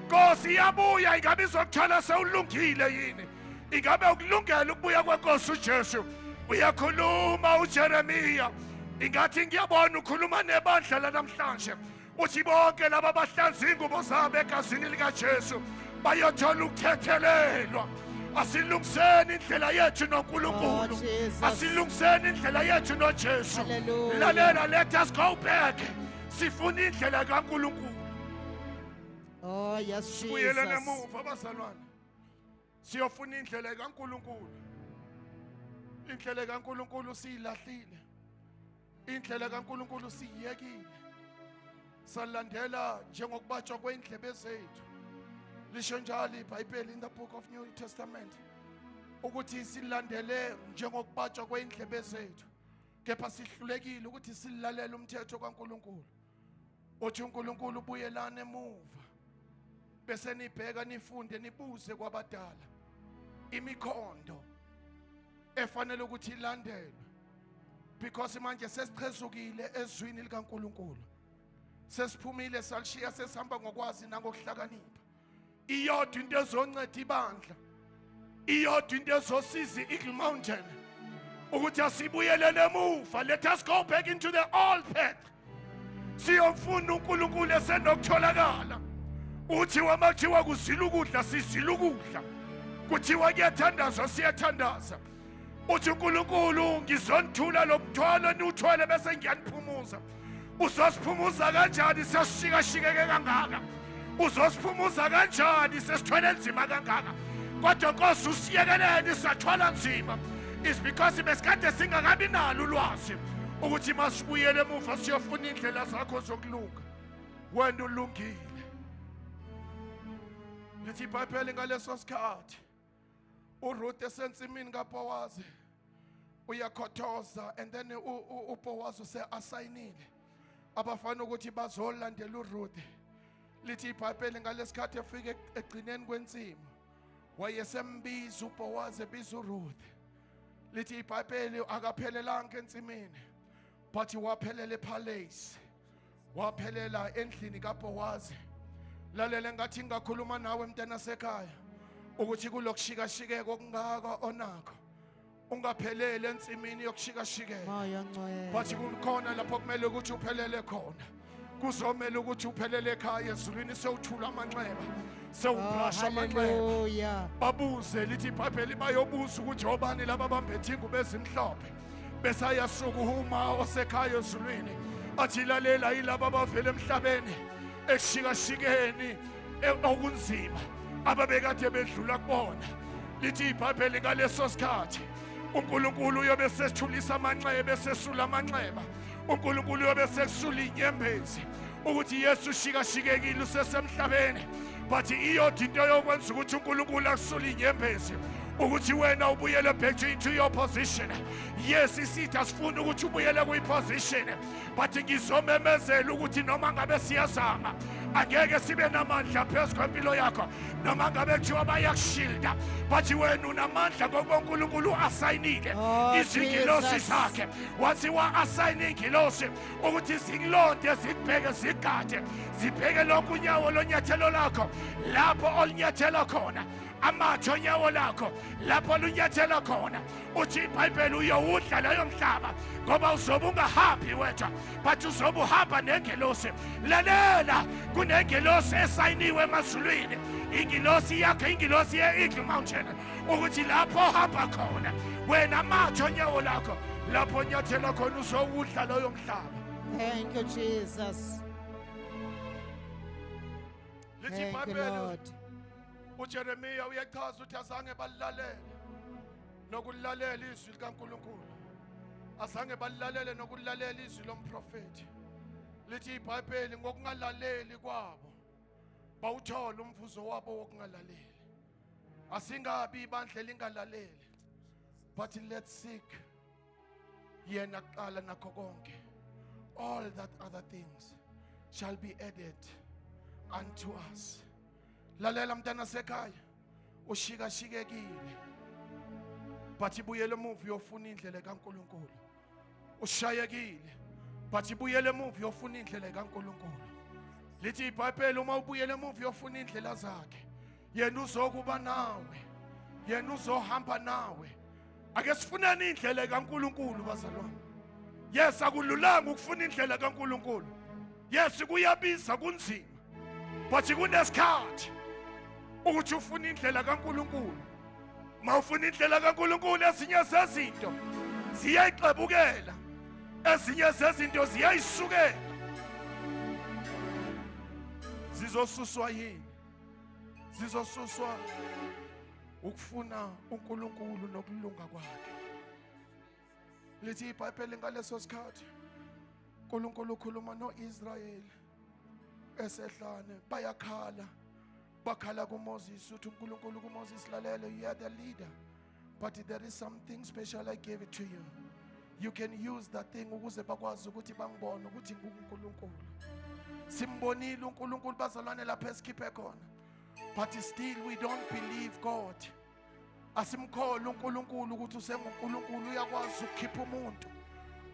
Speaker 1: Inkosi iyabuya, ingabe izokuthola sewulungile yini? Ingabe ukulungela ukubuya kwenkosi uJesu? Uyakhuluma uJeremiya. Ingathi ngiyabona ukhuluma nebandla lanamhlanje. Uthi bonke laba bahlanza ingubo zabo egazini likaJesu bayothola ukuthethelelwa. Asilungiseni indlela yethu noNkulunkulu.
Speaker 3: Oh, Jesus.
Speaker 1: Asilungiseni indlela yethu noJesu.
Speaker 3: Hallelujah.
Speaker 1: Lalela, let us go back. Sifuna indlela kaNkulunkulu.
Speaker 3: Oh yes,
Speaker 1: Buyele
Speaker 3: Jesus.
Speaker 1: emuva abazalwane. Siyofuna indlela kaNkulunkulu. Indlela kaNkulunkulu siyilahlile. Indlela kaNkulunkulu siyiyekile. Salandela njengokubatshwa kweindlebe zethu. Lisho njalo iBhayibheli in the book of New Testament ukuthi silandele njengokubatshwa kweindlebe zethu. Kepha sihlulekile ukuthi silalele umthetho kaNkulunkulu. Uthi uNkulunkulu ubuyelana emuva. Bese nibheka nifunde nibuze kwabadala. Imikhondo efanele ukuthi ilandelwe. Because manje sesichezukile ezwini likaNkulunkulu. Sesiphumile salishiya sesihamba ngokwazi nangokuhlakanipha. Iyodwa into ezonceda ibandla. Iyodwa into ezosiza iEagle Mountain. Ukuthi asibuyelele emuva. Let us go back into the old path. Siyomfuna uNkulunkulu esenokutholakala. Uthi wamakuthiwa kuzila ukudla sizila ukudla. Kuthiwa kuyathandazwa siyathandaza. Uthi uNkulunkulu ngizonithula lomthwalo niwuthwele bese ngiyaniphumuza. Uzosiphumuza kanjani sesishikashikeke kangaka? Uzosiphumuza kanjani sesithwele enzima kangaka? Kodwa Nkosi usiyekeleni sathwala nzima. Is because besikade singakabi nalo ulwazi ukuthi masibuyele emuva siyofuna indlela zakho zokulunga. Wena ulungile. Lithi iBhayibheli ngaleso sikhathi uRuth esensimini kaBowazi uyakhothoza and then uBowazi useasayinile abafana ukuthi bazolandela uRuth. Lithi iBhayibheli ngalesikhathi efike egcineni kwensimo wayesembiza uBowazi ebiza uRuth. Lithi iBhayibheli akaphelelanga ensimini but waphelela epalace, waphelela endlini kaBowazi. Lalela ngathi ngakhuluma nawe mntana sekhaya ukuthi kulokushikashikeka okungaka onakho ungaphelele ensimini yokushikashikeka.
Speaker 3: Moya ngcwele.
Speaker 1: But kukhona lapho kumele ukuthi uphelele khona. kuzomela ukuthi uphelele ekhaya ezulwini sewuthula amanxeba sewubrasha amanxeba
Speaker 3: Hallelujah.
Speaker 1: babuze lithi iBhayibheli bayobuza ukuthi obani laba bambethe ingubo ezimhlophe besayasuka uma osekhaya ezulwini athi lalela yilaba abavela emhlabeni ekushikashikeni okunzima ababekade bedlula kubona lithi iBhayibheli ngaleso sikhathi uNkulunkulu uyobe sesithulisa amanxeba esesula amanxeba uNkulunkulu uyobe sesula inyembezi ukuthi Yesu shikashikekile usesemhlabeni but iyodwa into yokwenza ukuthi uNkulunkulu akusula inyembezi ukuthi wena ubuyele back into your position. Yes, isithi asifuni ukuthi ubuyele kuyiposition but ngizomemezela ukuthi noma ngabe siyazama angeke sibe namandla phezu kwempilo yakho noma ngabe kuthiwa bayakushilda but wena unamandla ngoba uNkulunkulu asayinile izingilosi zakhe wathi wa-asayine ingilosi ukuthi zikulonde zikubheke zigade zibheke lonke unyawo lonyathelo lakho lapho olunyathela khona amathe onyawo lakho lapho olunyathela khona uthi iBhayibheli uyowudla leyo mhlaba ngoba uzobe ungahambi wedwa but uzobe uhamba nengelosi lalela kunengelosi esayiniwe emazulwini ingilosi yakho ingilosi ye-Eagle Mountain ukuthi lapho ohamba khona wena amathe onyawo lakho lapho onyathela khona uzowudla loyo mhlaba.
Speaker 3: Thank you, Jesus.
Speaker 1: Lithi
Speaker 3: Thank you,
Speaker 1: iBhayibheli
Speaker 3: Lord.
Speaker 1: uJeremiya uyachaza ukuthi azange balilalele nokulalela izwi likaNkulunkulu azange balilalele nokulalela izwi lomprofeti lithi iBhayibheli ngokungalaleli kwabo bawuthola umvuzo wabo wokungalaleli asingabi ibandla lingalaleli but let's seek yena kuqala nakho konke all that other things shall be added unto us. Lalela mntana sekhaya ushikashikekile but ibuyele emuva uyofuna indlela kaNkulunkulu ushayekile but ibuyele emuva uyofuna indlela kaNkulunkulu lithi iBhayibheli uma ubuyele emuva uyofuna indlela zakhe yena uzokuba nawe yena uzohamba nawe ake sifuneni indlela kaNkulunkulu bazalwane. Yes, akululanga ukufuna indlela kaNkulunkulu. Yes, kuyabiza kunzima but kunesikhathi ukuthi ufuna indlela kaNkulunkulu. Mawufuna indlela kaNkulunkulu ezinye zezinto ziyayixebukela ezinye zezinto ziyayisukela zizosuswa yini zizosuswa ukufuna uNkulunkulu nokulunga kwakhe. Lithi iBhayibheli ngaleso sikhathi uNkulunkulu ukhuluma noIsrayeli esehlane bayakhala bakhala kuMoses uthi uNkulunkulu kuMoses lalele you are the leader but there is something special I gave it to you. You can use that thing ukuze bakwazi ukuthi bangibone ukuthi nguNkulunkulu. Simbonile uNkulunkulu bazalwane lapha esikhiphe khona but still we don't believe God. Asimkhole uNkulunkulu ukuthi usenguNkulunkulu uyakwazi ukukhipha umuntu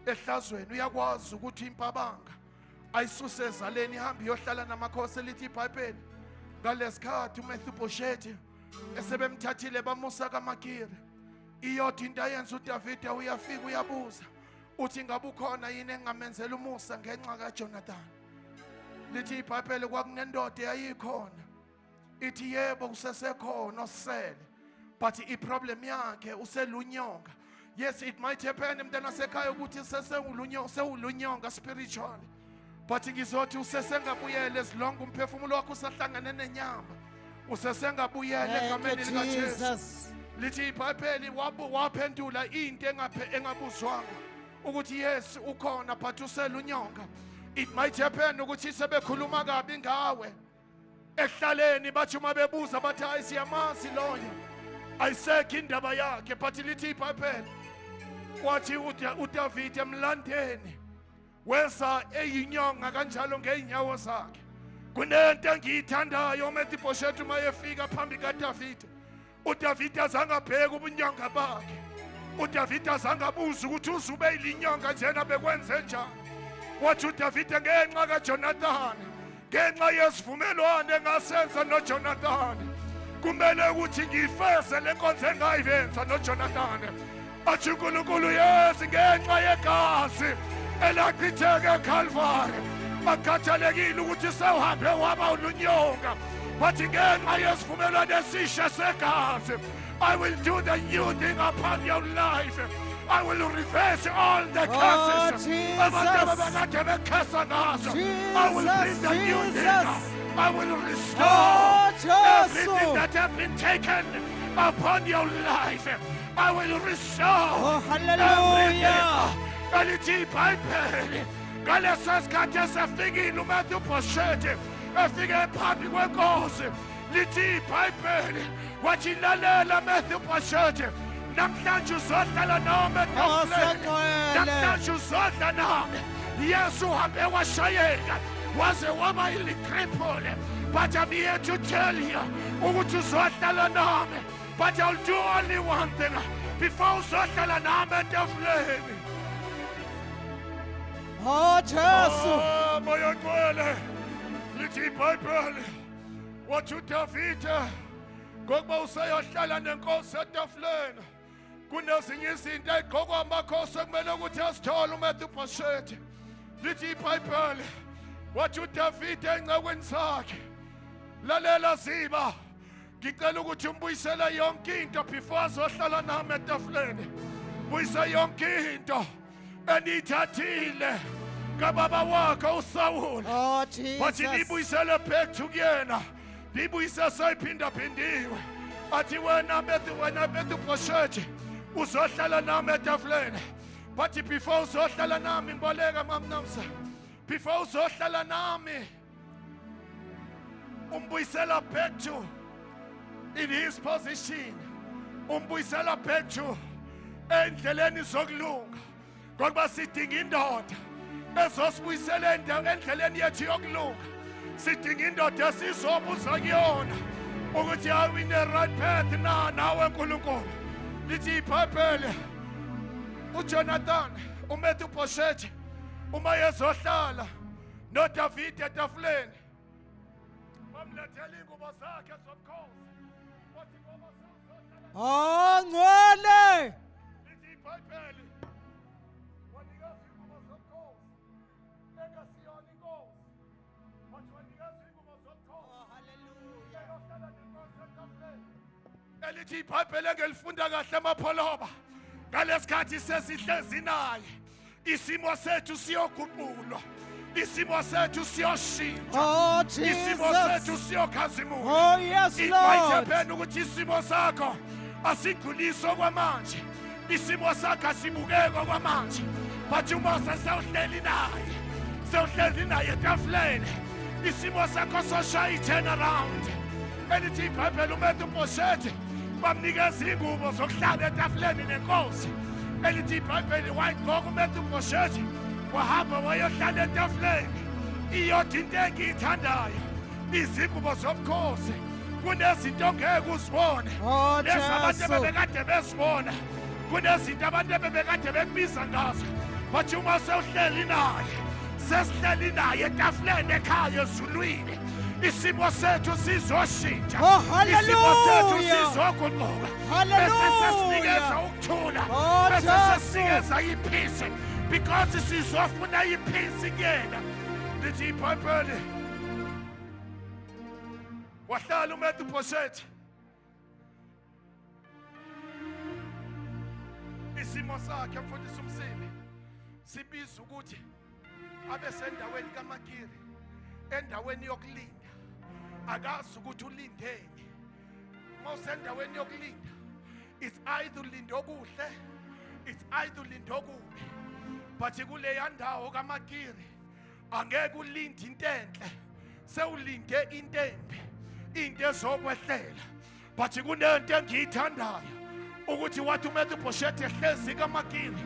Speaker 1: ehlazweni uyakwazi ukuthi impabanga ayisuse ezaleni ihambe iyohlala namakhosi lithi iBhayibheli ngalesikhathi uMefiboshethi esebemthathile bamusa kaMakiri iyodwa into ayenza uDavida uyafika uyabuza uthi ngabe ukhona yini engamenzela umusa ngenxa kaJonathan. Lithi iBhayibheli kwakunendoda eyayikhona ithi yebo kusesekhona osele but iproblem yakhe uselunyonga. Yes, it might happen mntana sekhaya ukuthi sewulunyonga spiritually but ngizothi usesengabuyele ezilonga umphefumulo wakho usahlangane nenyama usesengabuyele egameni likaJesu. Lithi iBhayibheli waphendula into engabuzwanga ukuthi yes ukhona but uselunyonga. It might happen ukuthi sebekhuluma kabi ngawe ehlaleni bathi uma bebuza bathi hayi siyamazi loyo ayisekho indaba yakhe but lithi iBhayibheli kwathi uDavide emlandeni weza eyinyonga kanjalo ngeenyawo zakhe. Kunento engiyithandayo uMefiboshethi uma efika phambi kaDavide uDavide azange abheke ubunyonga bakhe uDavide azange abuze ukuthi uzube ilinyonga njena bekwenze njani. Wathi uDavide ngenxa kaJonathan ngenxa yesivumelwano engasenza noJonathan kumele ukuthi ngifeze lenkonzo engayivenza noJonathan. Athi uNkulunkulu yes ngenxa yegazi elachitheka eCalvary akhathalekile ukuthi sewuhambe waba ulunyonga bathi ngenxa yesivumelwano esisha segazi I will do the new thing upon your life. I will reverse all the curses.
Speaker 3: Jesus.
Speaker 1: I will bring the new thing. I will restore everything that has been taken upon your life. I will restore
Speaker 3: hallelujah.
Speaker 1: everything. Bible. Ngaleso sikhathi esefikile uMatthew Boshethi efike phambi kwenkosi lithi iBhayibheli wathi lalela Matthew Boshethi namhlanje uzohlala nami etafuleni namhlanje uzodla nami Yesu uhambe washayeka waze waba ilikripole but I'm here to tell you ukuthi uzohlala nami but I'll do only one thing before uzohlala nami etafuleni.
Speaker 3: Oh Jesu.
Speaker 1: Moya ngcwele lithi iBhayibheli wathi uDavide ngokuba useyohlala nenkosi etafuleni kunezinye izinto egqokwa amakhosi ekumele ukuthi asithole uMatthew Boshethi lithi iBhayibheli wathi uDavide engcekweni sakhe lalela Ziba ngicela ukuthi umbuyisele yonke into before azohlala nami etafuleni buyisa yonke into enithathile kababa wakhe uSawule.
Speaker 3: Oh Jesus.
Speaker 1: Bathi nibuyisele back to kuyena nibuyisa sayiphinda-phindiwe athi wena Matthew Boshethi uzohlala nami etafuleni bathi before uzohlala nami mboleka mamnamsa before uzohlala nami umbuyisela back to in his position umbuyisela back to endleleni zokulunga ngoba sidinga indoda ezosibuyisela endleleni yethu yokulunga sidinga indoda esizobuza kuyona ukuthi are we in the right path na nawe nkulunkulu lithi iBhayibheli uJonathan uMatthew Boshethi uma yezohlala noDavide etafuleni bamlethela ingubo zakhe zomkhosi wathi ngoba sezohlala
Speaker 3: Oh ngcwele.
Speaker 1: lithi iBhayibheli wanikeza ingubo zomkhosi engasiyona inkosi wathi wanikeza ingubo zomkhosi eyohlala nenkosi etafuleni elithi iBhayibheli engelifunda kahle amapholoba ngalesikhathi sesihlezi naye isimo sethu siyoguqulwa isimo sethu siyoshintsha
Speaker 3: Oh
Speaker 1: isimo sethu
Speaker 3: Jesus.
Speaker 1: siyokhazimula
Speaker 3: Oh yes Lord.
Speaker 1: iBhayibheli ukuthi isimo sakho asigculiso kwamanje isimo sakho asibukeko kwamanje but uma sewuhleli naye etafuleni isimo sakho soshaya turn around elithi iBhayibheli uMatthew Boshethi bamnikeza ingubo zokuhlala etafuleni nenkosi elithi iBhayibheli wayigqoka uMatthew Boshethi wahamba wayohlala etafuleni iyodwa into engiyithandayo izingubo zomkhosi kunezinto ongeke uzibone
Speaker 3: Oh
Speaker 1: lezi abantu
Speaker 3: Jesu.
Speaker 1: bebekade bezibona kunezinto abantu bebekade bekubiza ngazo bathi uma sewuhleli naye sesihleli naye etafuleni ekhaya ezulwini isimo sethu sizoshintsha
Speaker 3: Oh,
Speaker 1: isimo sethu
Speaker 3: hallelujah.
Speaker 1: sizoguquka
Speaker 3: Hallelujah.
Speaker 1: bese sesinikeza ukuthula
Speaker 3: Oh,
Speaker 1: bese
Speaker 3: Jesu.
Speaker 1: sesinikeza ipeace because sizofuna ipeace kuyena lithi iBhayibheli wahlala uMatthew Boshethi isimo sakhe mfundisi uMsimi sibiza ukuthi abe sendaweni kaMagiri endaweni yokulinda akazi ukuthi ulindeni mawusendaweni yokulinda it's either ulinda okuhle it's either ulinda okubi but kuleya ndawo kaMagiri angeke ulinde into enhle sewulinde into embi into ezokwehlela but kunento engiyithandayo ukuthi wathi uMatthew Boshethi ehlezi kaMagiri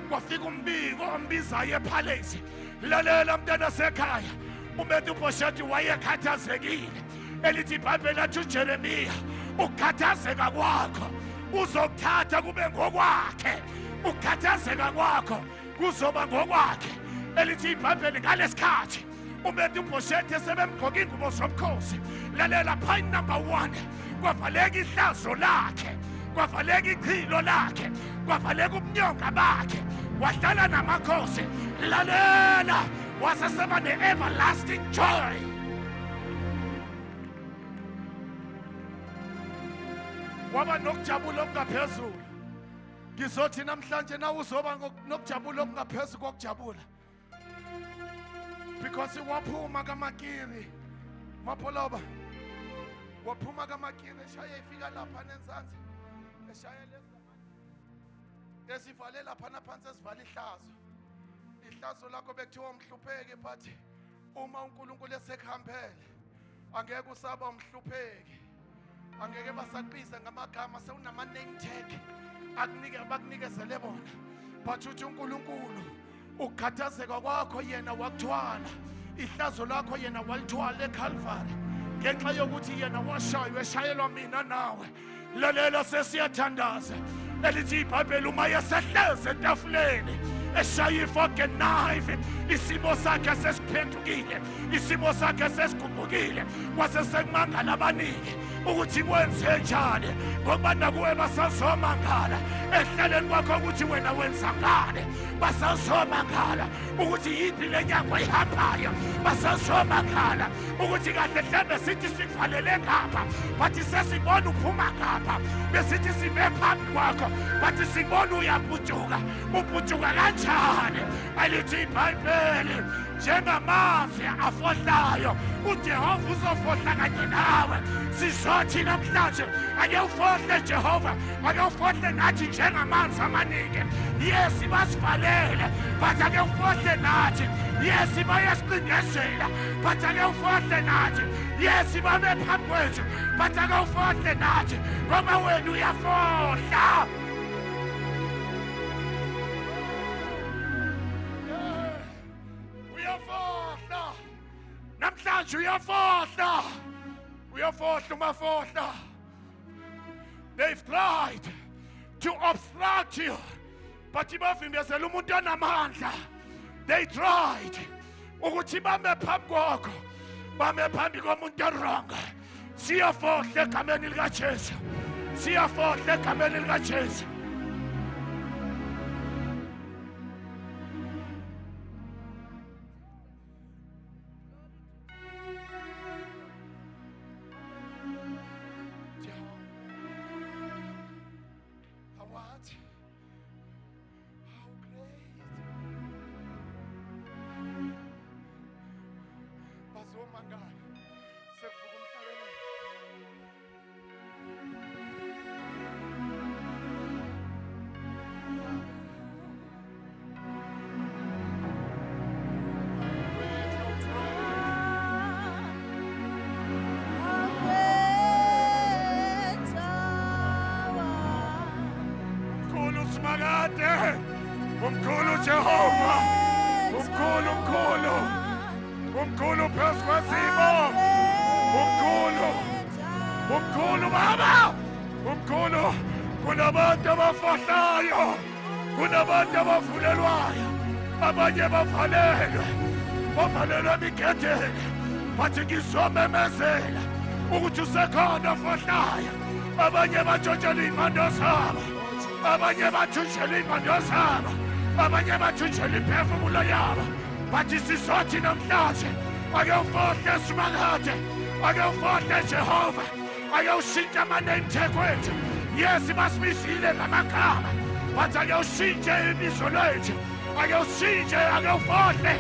Speaker 1: kwafika umbiko ombizayo epalace lalela mntana sekhaya uMatthew Boshethi wayekhathazekile elithi iBhayibheli lathi uJeremiya ukukhathazeka kwakho uzokuthatha kube ngokwakhe ukukhathazeka kwakho kuzoba ngokwakhe elithi iBhayibheli ngalesikhathi uMatthew Boshethi sebemgqoka ingubo zomkhosi lalela point number 1 kwavaleka ihlazo lakhe kwavaleka ichilo lakhe kwavaleka ubunyonga bakhe wahlala namakhosi lalela waseseba ne-everlasting joy. Waba nokujabula okungaphezulu. Ngizothi namhlanje na uzoba nokujabula okungaphezulu kokujabula. Because waphuma kaMakiri. Mapoloba. Waphuma kaMakiri eshaya ifika lapha nenzansi. Eshaya lezi. Esivale lapha naphansi esivala ihlazo. Ihlazo lakho bekuthiwa umhlupheke but uma uNkulunkulu esekhambele angeke usaba umhlupheki. Angeke basakubiza ngamagama sewunama name tag bakunikezele bona but uthi uNkulunkulu ukukhathazeka kwakho yena wakuthwala ihlazo lakho yena walithwala eCalvary ngenxa yokuthi yena washaywa eshayelwa mina nawe. Lalela sesiyathandaza elithi iBhayibheli uma yesehleze etafuleni eshaya ifoke knife isimo sakhe sesiphendukile isimo sakhe sesiguqukile kwase sekumangala abaningi ukuthi kwenze njani ngoba nakuwe basazomangala ehleleni kwakho ukuthi wena wenza ngani basazomangala ukuthi yiphi lenyanga ihambayo basazomangala ukuthi kahle mhlambe sithi sivalele ngapha bathi sesibona uphuma ngapha besithi sibe phambi kwakho bathi sibona uyabhujuka ubhujuka kanjani alithi iBhayibheli njengamanzi afohlayo uJehova uzofohla kanye nawe. Sizothi namhlanje ake ufohle Jehova ake ufohle nathi njengamanzi amaningi. Yes basivalele but ake ufohle nathi. Yes bayasiqindezela but ake ufohle nathi. Yes babe phambi kwethu but ake ufohle nathi ngoba wena uyafohla. Namhlanje uyafohla umafohla. They've tried to obstruct you but bavimbezela umuntu onamandla. They tried ukuthi bame phambi kwakho bame phambi komuntu oronga. Siyafohla egameni likaJesu. Siyafohla egameni likaJesu. Umkhulu Jehova, umkhulu phezu kwezimo, umkhulu Baba, umkhulu. Kunabantu abafohlayo, kunabantu abavulelwayo, abanye bavalelwe emigedeni, bathi ngizomemezela ukuthi usekhona ofohlayo. Abanye batshontshelwa iy'mando zabo, abanye bathunjelwa iy'mando zabo, abanye bathunjelwa imiphefumulo yabo. Bathi sizothi namhlanje ake ufohle simakade, ake ufohle Jehova, ake ushintshe ama-name tag wethu. Yes basibizile ngamagama but ake ushintshe ibizo lethu, ake ushintshe, ake ufohle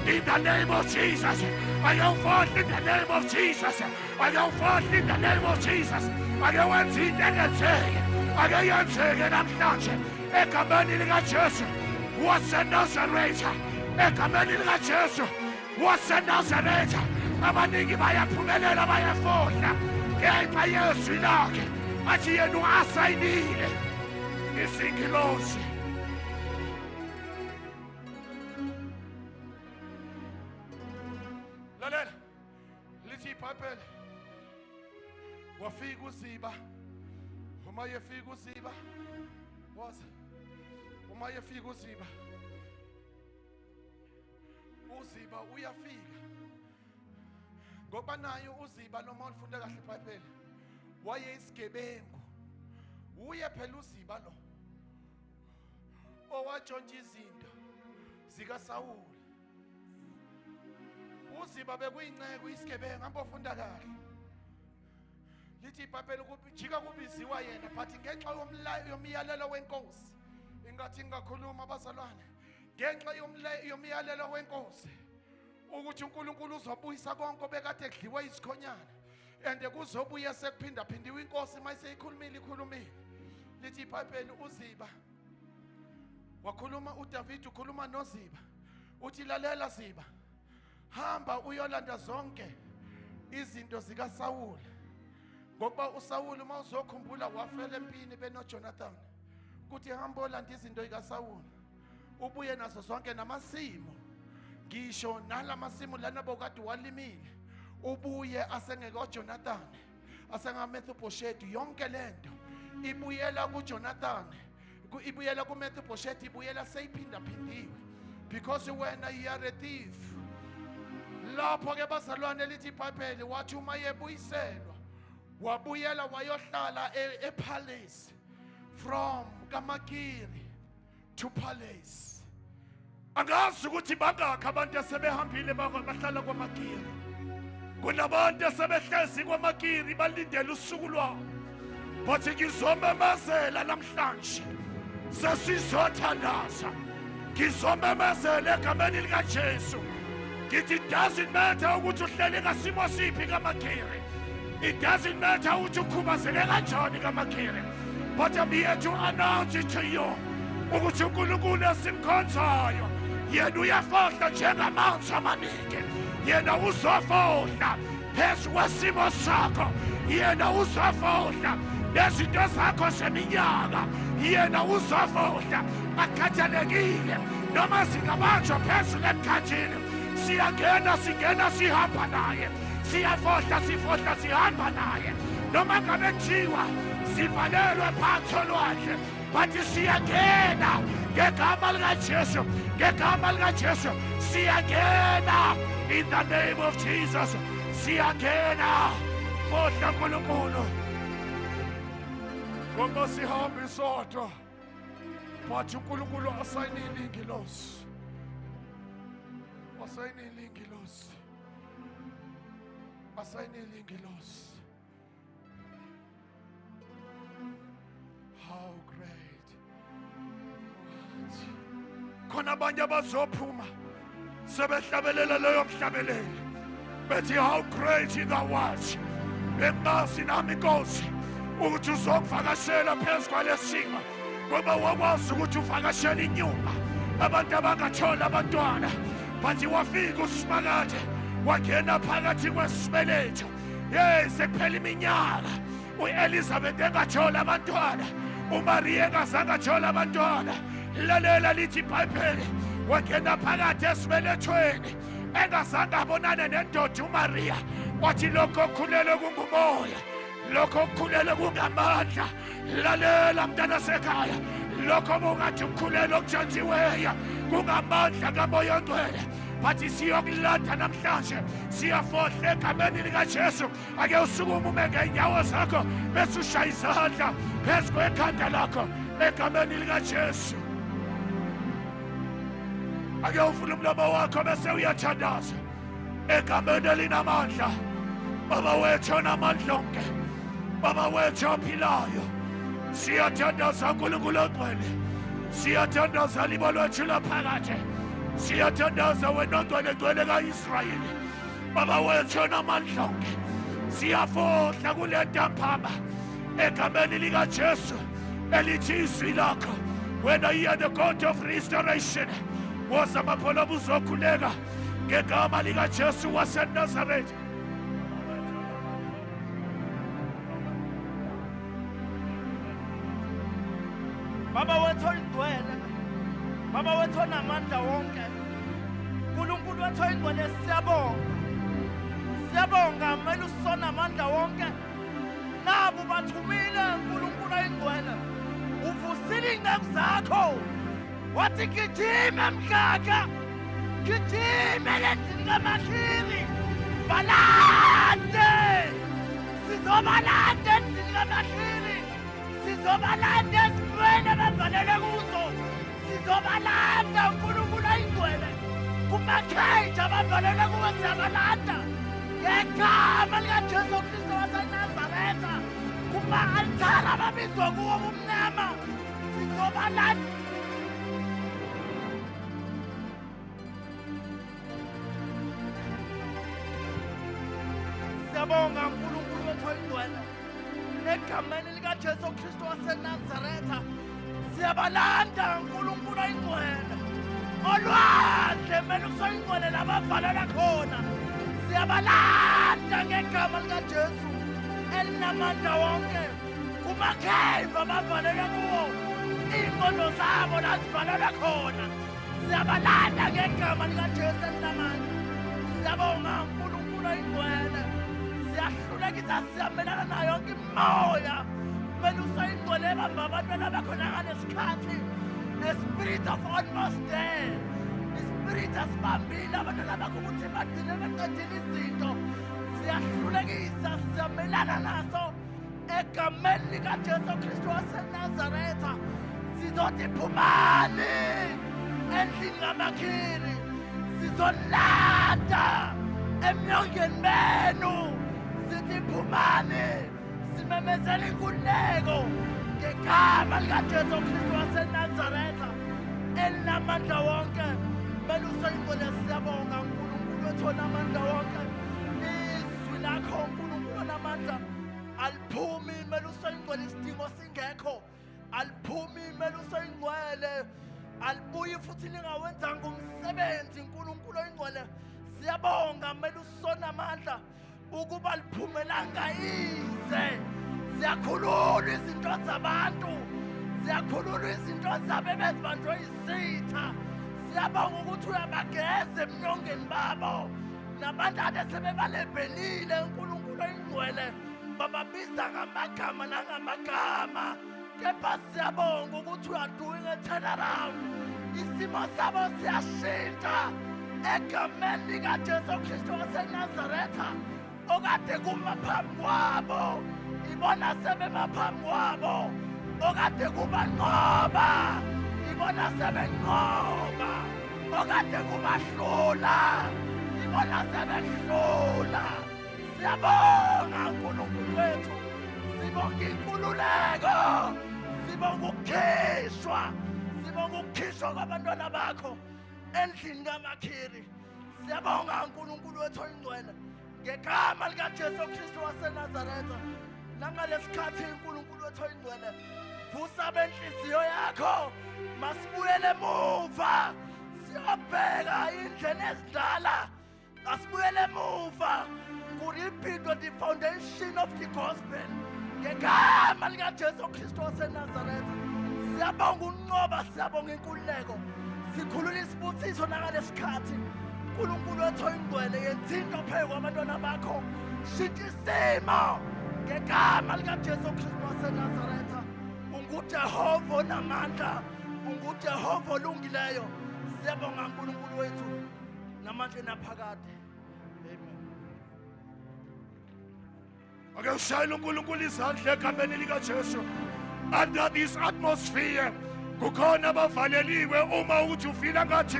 Speaker 1: in the name of Jesus. Ake ufohle in the name of Jesus. Ake ufohle in the name of Jesus. Ake wenze into engenzeki, ake yenzeke namhlanje egameni likaJesu waseNazaretha, egameni likaJesu waseNazaretha. Abaningi bayaphumelela bayafohla ngenxa yezwi lakhe athi yena uasayinile izingilosi. Lalela lithi iBhayibheli wafika uZiba. Uma yefika uZiba waza, uma yefika uZiba uyafika ngoba nayo uZiba noma ufunda kahle iBhayibheli wayeyisigebengu. Uye phela uZiba lo owatshontsha izinto zikaSawuli. uziba bekuyingceke uyisigebenga ambofunda kahle lithi iBhayibheli ukujika kubiziwa yena but ngenxa yomyalelo wenkosi ingathi ngakhuluma abazalwane ngenxa yomyalelo wenkosi ukuthi uNkulunkulu uzobuyisa konke obekade edliwe izikhonyana and kuzobuya sekuphinda phindiwe inkosi mayiseyikhulumile ikhulumile lithi iBhayibheli uziba wakhuluma uDavid ukhuluma noZiba uthi lalela Ziba hamba uyolanda zonke izinto zikaSawuli ngoba uSawuli mawuzokhumbula wafela empini benoJonathan kuthi hamba olanda izinto zikaSawuli ubuye nazo zonke namasimo ngisho nalamasimu lana bokade walimile ubuye asengeke Jonathan asengaMephibosheth yonke lento ibuyela kuJonathan ibuyela kuMephibosheth ibuyela seyiphinda phindiwe because wena you are a thief lapho ke bazalwane lithi iBhayibheli wathi uma yebuyiselwa wabuyela wayohlala ePalace from kaMakiri to Palace angazi ukuthi bangakho abantu asebehambile bahlala kwaMakiri kunabantu asebehlezi kwaMakiri balindele usuku lwabo bathi ngizomemezela namhlanje sesizothandaza ngizomemezela egameni likaJesu ngithi it doesn't matter ukuthi uhlele ngasimo siphi kaMakiri it doesn't matter ukuthi ukhubazeke kanjani kaMakiri but I'm here to announce it to you ukuthi uNkulunkulu esimkhonzayo yena uyafohla njengamanzi amaningi yena uzofohla phezu kwesimo sakho yena uzofohla nezinto zakho seminyaka yena uzofohla akhathalekile noma singabanjwa phezulu emkhathini singena sihamba naye siyafohla sihamba naye noma ngabe kuthiwa sivalelwe phansi olwandle bathi siyangena ngegama likaJesu siyangena in the name of Jesus siyangena fohla nkulunkulu ngoba sihambe sodwa bathi uNkulunkulu asayinile ingilosi how great khona abanye abazophuma sebehlabelela leyo mhlabeleli bethi how great thou art bengazi nami Nkosi ukuthi uzokuvakashela phezu kwalesimo ngoba wakwazi ukuthi uvakashele inyumba abantu abangathola abantwana bathi wafika uSimakade wangena phakathi kwesibeletho sekuphela iminyaka uElizabeth engathola abantwana uMaria engazange athola abantwana lalela lithi iBhayibheli wangena phakathi esibelethweni engazange abonane nendoda uMaria wathi lokho okukhulele kungumoya lokho okukhulele kungamandla lalela mntana sekhaya lokho bungathi ukukhulele okutshantsiweyo kungamandla kaMoya oNgcwele bathi siyokulanda namhlanje siyafohla egameni likaJesu ake usukume ume ngeenyawo zakho bese ushaya izandla phezu kwekhanda lakho egameni likaJesu ake uvule umlomo wakho bese uyathandaza egameni elinamandla baba wethu onamandla onke baba wethu ophilayo siyathandaza uNkulunkulu oNgcwele siyathandaza libo lwethu laphakade siyathandaza wena oNgcwele ngcwele kaIsrayeli baba wethu onamandla onke siyafohla kule ntambama egameni likaJesu elithi izwi lakho wena you are the God of restoration woza amaphola buzokhuleka ngegama likaJesu waseNazaretha
Speaker 5: Baba wethu oyingcwele Baba wethu onamandla wonke uNkulunkulu wethu oyingcwele siyabonga mele usona amandla wonke nabo bathumile uNkulunkulu oyingcwele uvusile ingceku zakho wathi gijima mkaka gijima lendini kaMakiri balande sizobalanda endini kaMakiri sizobalanda ezintweni abavalele kuzo sizobalanda uNkulunkulu oyingcwele kumakheyija abavalelwe kuwe siyabalanda ngegama likaJesu Kristu waseNazaretha kuma-altare ababizwa kuwo ubumnyama sizobalanda. Siyabonga uNkulunkulu wethu oyingcwele egameni likaJesu Kristu waseNazaretha siyabalanda uNkulunkulu oyingcwele olwandle mele kusoyingcwele labavalelwa khona siyabalanda ngegama likaJesu elinamandla wonke kumakheva abavalelwa kuwo iy'nqondo zabo lazivalelwa khona siyabalanda ngegama likaJesu elinamandla. Siyabonga uNkulunkulu oyingcwele siyahlulekisa siyamelana nayo yonke imimoya mele usayingcwele ebamba abantwana bakhona ngalesikhathi a spirit of almost dead, a spirit asibambile abantwana bakho ukuthi bagcine beqedile izinto siyahlulekisa siyamelana naso egameni likaJesu Kristu waseNazaretha sizothi phumani endlini kamakhiri sizolanda emnyongeni benu sithi phumani simemezela inkululeko ngegama likaJesu Kristu waseNazaretha elinamandla wonke mele usoyingcwele siyabonga uNkulunkulu wethu onamandla wonke izwi lakho uNkulunkulu onamandla aliphumi mele usoyingcwele isidingo singekho aliphumi mele usoyingcwele alibuyi futhi ningawenzanga umsebenzi uNkulunkulu oyingcwele siyabonga mele usona amandla ukuba liphumelanga ize siyakhulula izinto zabantu siyakhulula izinto zabo ebezibanjwe yisitha siyabonga ukuthi uyabageza emnyongeni babo nabantu ade sebebalebhelile uNkulunkulu oyingcwele bababiza ngamagama nangamagama kepha siyabonga ukuthi you are doing a turnaround isimo sabo siyashintsha egameni likaJesu Kristu waseNazaretha okade kuma phambi kwabo ibona sebemaphambi kwabo okade kubanqoba ibona sebenqoba okade kubahlula ibona sebehlula siyabonga uNkulunkulu wethu sibonga inkululeko sibonga ukukhishwa kwabantwana bakho endlini kamakhiri siyabonga uNkulunkulu wethu oyingcwele ngegama likaJesu Kristu waseNazaretha nangalesikhathi uNkulunkulu wethu oyingcwele vusa benhliziyo yakho masibuyele emuva siyobheka indlela ezindala asibuyele emuva kuripidwe the foundation of the gospel ngegama likaJesu Kristu waseNazaretha siyabonga unqoba siyabonga inkululeko sikhulula isibusiso nangalesikhathi uNkulunkulu wethu oyingcwele yenza into phezu kwabantwana bakho shintsha isimo ngegama likaJesu Kristu waseNazaretha unguJehova onamandla unguJehova olungileyo siyabonga uNkulunkulu wethu namandla naphakade amen.
Speaker 1: Ake ushayele uNkulunkulu izandla egameni likaJesu. Under this atmosphere kukhona abavaleliwe uma uthi ufila ngathi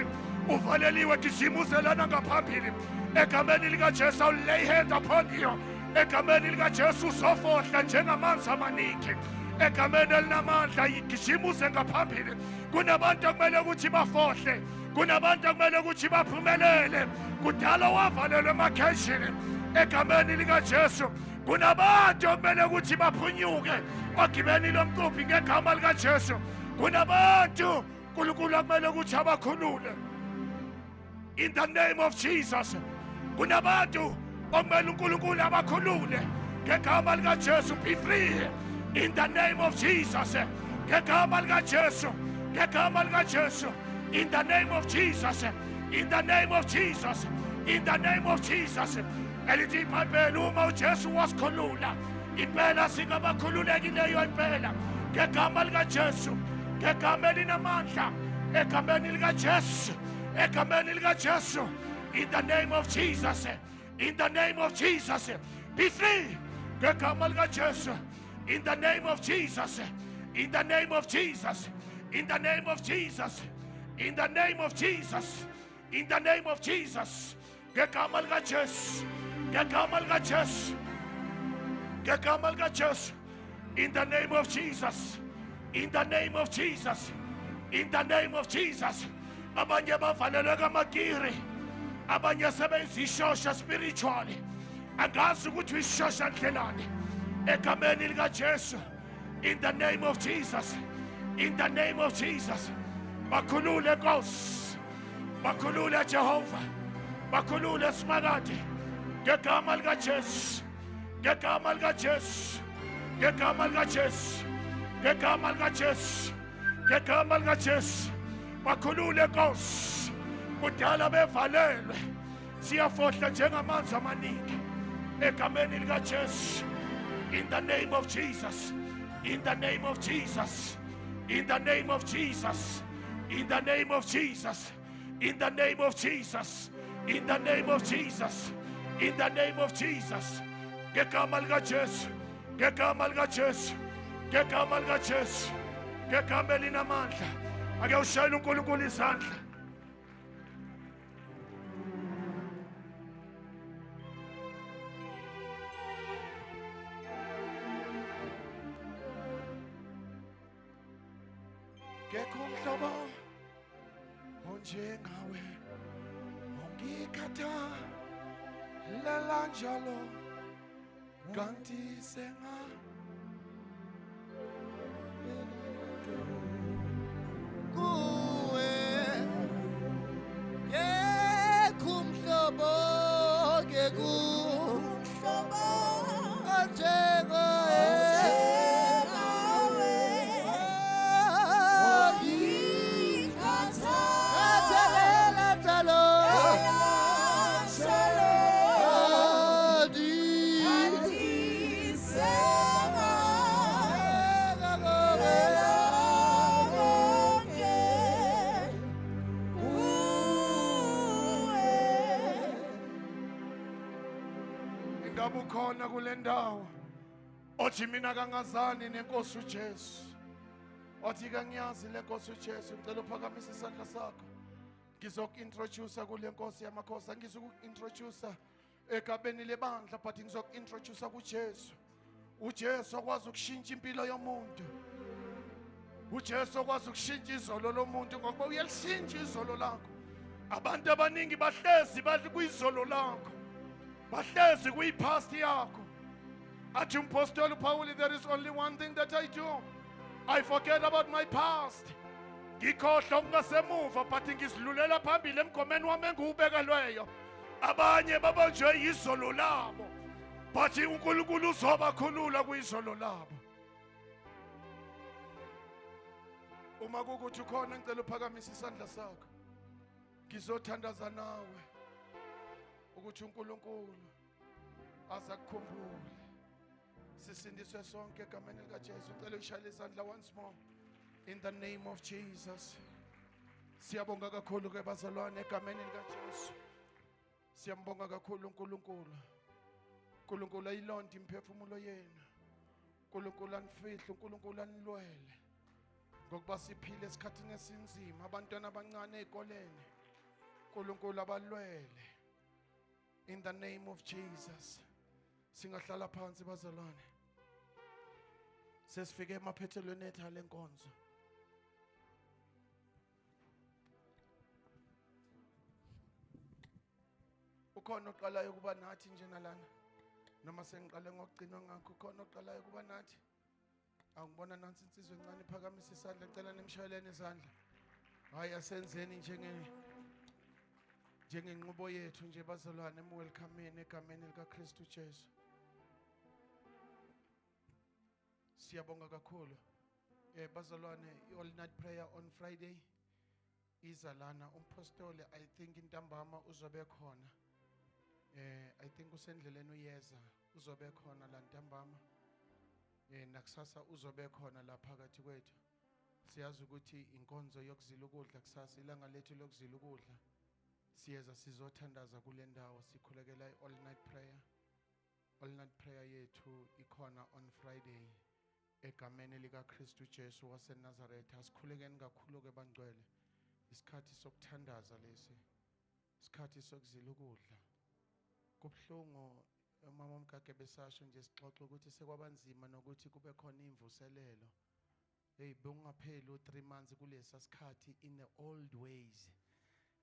Speaker 1: uvaleliwe gijima uzelana ngaphambili egameni likaJesu. I'll lay hand upon you egameni likaJesu usofohla njengamanzi amaningi egameni elinamandla gijima uze ngaphambili. Kunabantu okumele ukuthi bafohle kunabantu okumele ukuthi baphumelele kudala wavalelwe emakhejini egameni likaJesu. Kunabantu okumele ukuthi baphunyuke ogibeni lomquphi ngegama likaJesu. Kunabantu uNkulunkulu akumele ukuthi abakhulule in the name of Jesus. Kunabantu okumele uNkulunkulu abakhulule ngegama likaJesu. Be free in the name of Jesus. Ngegama likaJesu ngegama likaJesu. In the name of Jesus. In the name of Jesus. In the name of Jesus. Elithi iBhayibheli uma uJesu wasikhulula impela singabakhululekileyo impela ngegama likaJesu ngegama elinamandla egameni likaJesu egameni likaJesu. In the name of Jesus. In the name of Jesus. Be free ngegama likaJesu. In the name of Jesus. In the name of Jesus. In the name of Jesus. In the name of Jesus. In the name of Jesus. Ngegama likaJesu. Ngegama likaJesu. Ngegama likaJesu. In the name of Jesus. In the name of Jesus. In the name of Jesus. Abanye bavalelwe kaMagiri. Abanye sebenzishosha spiritually. Angazi ukuthi uyishosha ndlelani. Egameni likaJesu. In the name of Jesus. In the name of Jesus. Bakhulule Nkosi. Bakhulule Jehova. Bakhulule Smakade. Ngegama likaJesu. Ngegama likaJesu. Ngegama likaJesu. Ngegama likaJesu. Ngegama likaJesu. Bakhulule Nkosi. Kudala bevalelwe. Siyafohla njengamanzi amaningi. Egameni likaJesu. In the name of Jesus. In the name of Jesus. In the name of Jesus. In the name of Jesus. In the name of Jesus. In the name of Jesus. In the name of Jesus. Ngegama likaJesu. Ngegama likaJesu. Ngegama likaJesu. Ngegama elinamandla. Ake ushayele uNkulunkulu izandla. Ngekho umhlobo onjengawe ongikhathalela njalo kanti senga
Speaker 2: kuwe kumhlobo kumhlobo anjengawe
Speaker 1: ukhona kule ndawo othi mina kangazani nenkosi uJesu othi kangiyazi le nkosi uJesu ngicela uphakamise isandla sakho ngizokuintroduce kule nkosi yamakhosi ngizokuintroduce egabeni lebandla but ngizokuintroduce kuJesu uJesu akwazi ukushintsha impilo yomuntu uJesu akwazi ukushintsha izolo lomuntu ngoba uyelishintsha izolo lakho abantu abaningi bahlezi bathi kuyizolo lakho bahlezi kuyipast yakho athi umpostoli uPaul there is only one thing that I do I forget about my past ngikhohlwa okungasemuva but ngisilulela phambili emgomeni wami engiwubekelweyo abanye babanjwe yizolo labo but uNkulunkulu uzobakhulula kuyizolo labo uma kukuthi ukhona ngicela uphakamise isandla sakho ngizothandaza nawe ukuthi uNkulunkulu azakukhumbule sisindiswe sonke egameni likaJesu ucela ushayele isandla once more in the name of Jesus siyabonga kakhulu ke bazalwane egameni likaJesu siyambonga kakhulu uNkulunkulu uNkulunkulu ayilonda imphefumulo yenu uNkulunkulu anifihla uNkulunkulu anilwele ngokuba siphile esikhathini esinzima abantwana abancane ezikoleni uNkulunkulu abalwele in the name of Jesus singahlala phansi bazalwane sesifike emaphethelweni ethu ale nkonzo ukhona oqalayo kuba nathi njena lana noma sengiqale ngokugcina ngakho ukhona oqalayo kuba nathi angibona nansi insizwe encane iphakamisa isandla ngicela nimshayeleni izandla hayi asenzeni njengenqubo yethu nje bazalwane welcome egameni likaKristu Jesu siyabonga kakhulu bazalwane all night prayer on Friday iza lana umpostoli I think intambama uzobe khona I think usendleleni uyeza uzobe khona la ntambama nakusasa uzobe khona la phakathi kwethu siyazi ukuthi inkonzo yokuzila ukudla kusasa ilanga lethu lokuzila ukudla siyeza sizothandaza kule ndawo sikhulekela all night prayer yethu ikhona on Friday egameni likaKristu Jesu waseNazaretha asikhulekeni kakhulu ke bangcwele isikhathi sokuthandaza lesi Isikhathi sokuzila ukudla. Kubhlungu umama uMgage besasho nje sixoxa ukuthi sekwabanzima nokuthi kube khona imvuselelo. Hey bungapheli u3 months kulesa sikhathi in the old ways.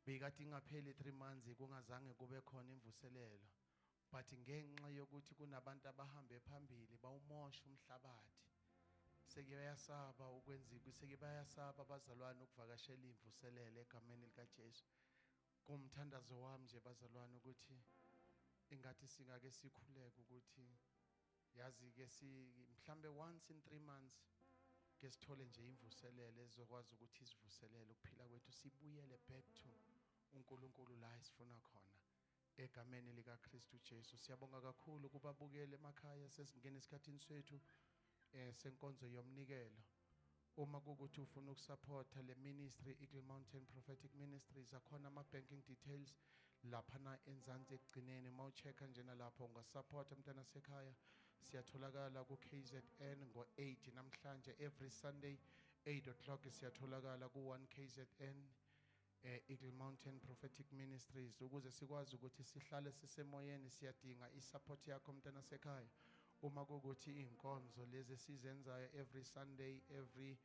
Speaker 1: Bekade ingapheli 3 months kungazange kube khona imvuselelo. But ngenxa yokuthi kunabantu abahambe phambili bawumosha umhlabathi. Sekuyasaba ukwenzika sekuyasaba abazalwane ukuvakashela imvuselelo egameni lika Jesu. Kumthandazo wami nje bazalwane ukuthi ingathi singake sikhuleke ukuthi yazi ke mhlambe once in 3 months ke sithole nje imvuselelo ezokwazi ukuthi isivuselele ukuphila kwethu sibuyele back to uNkulunkulu la esifuna khona egameni lika Kristu Jesu. Siyabonga kakhulu kubabukele emakhaya sesingena esikhathini sethu senkonzo yomnikelo. Uma kukuthi ufuna ukusupporta le ministry Eagle Mountain Prophetic Ministries akhona ama banking details lapha na enzansi ekugcineni mawuchecka njena lapho ungasupporta mntana sekhaya. Siyatholakala ku KZN ngo8 namhlanje every Sunday 8 o'clock siyatholakala ku 1 KZN Eagle Mountain Prophetic Ministries ukuze sikwazi ukuthi sihlale sisemoyeni siyadinga isupport yakho mntana sekhaya. Uma kukuthi inkonzo lezi sizenzayo every Sunday every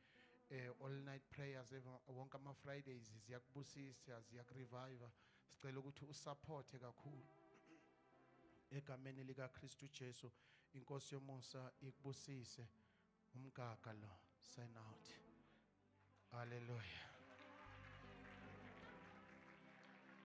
Speaker 1: all night prayers wonke ama Fridays ziyakubusisa ziyakurevive sicela ukuthi usupport kakhulu egameni lika Kristu Jesu. Inkosi yomusa ikubusise. Umgaga lo sign out. Hallelujah.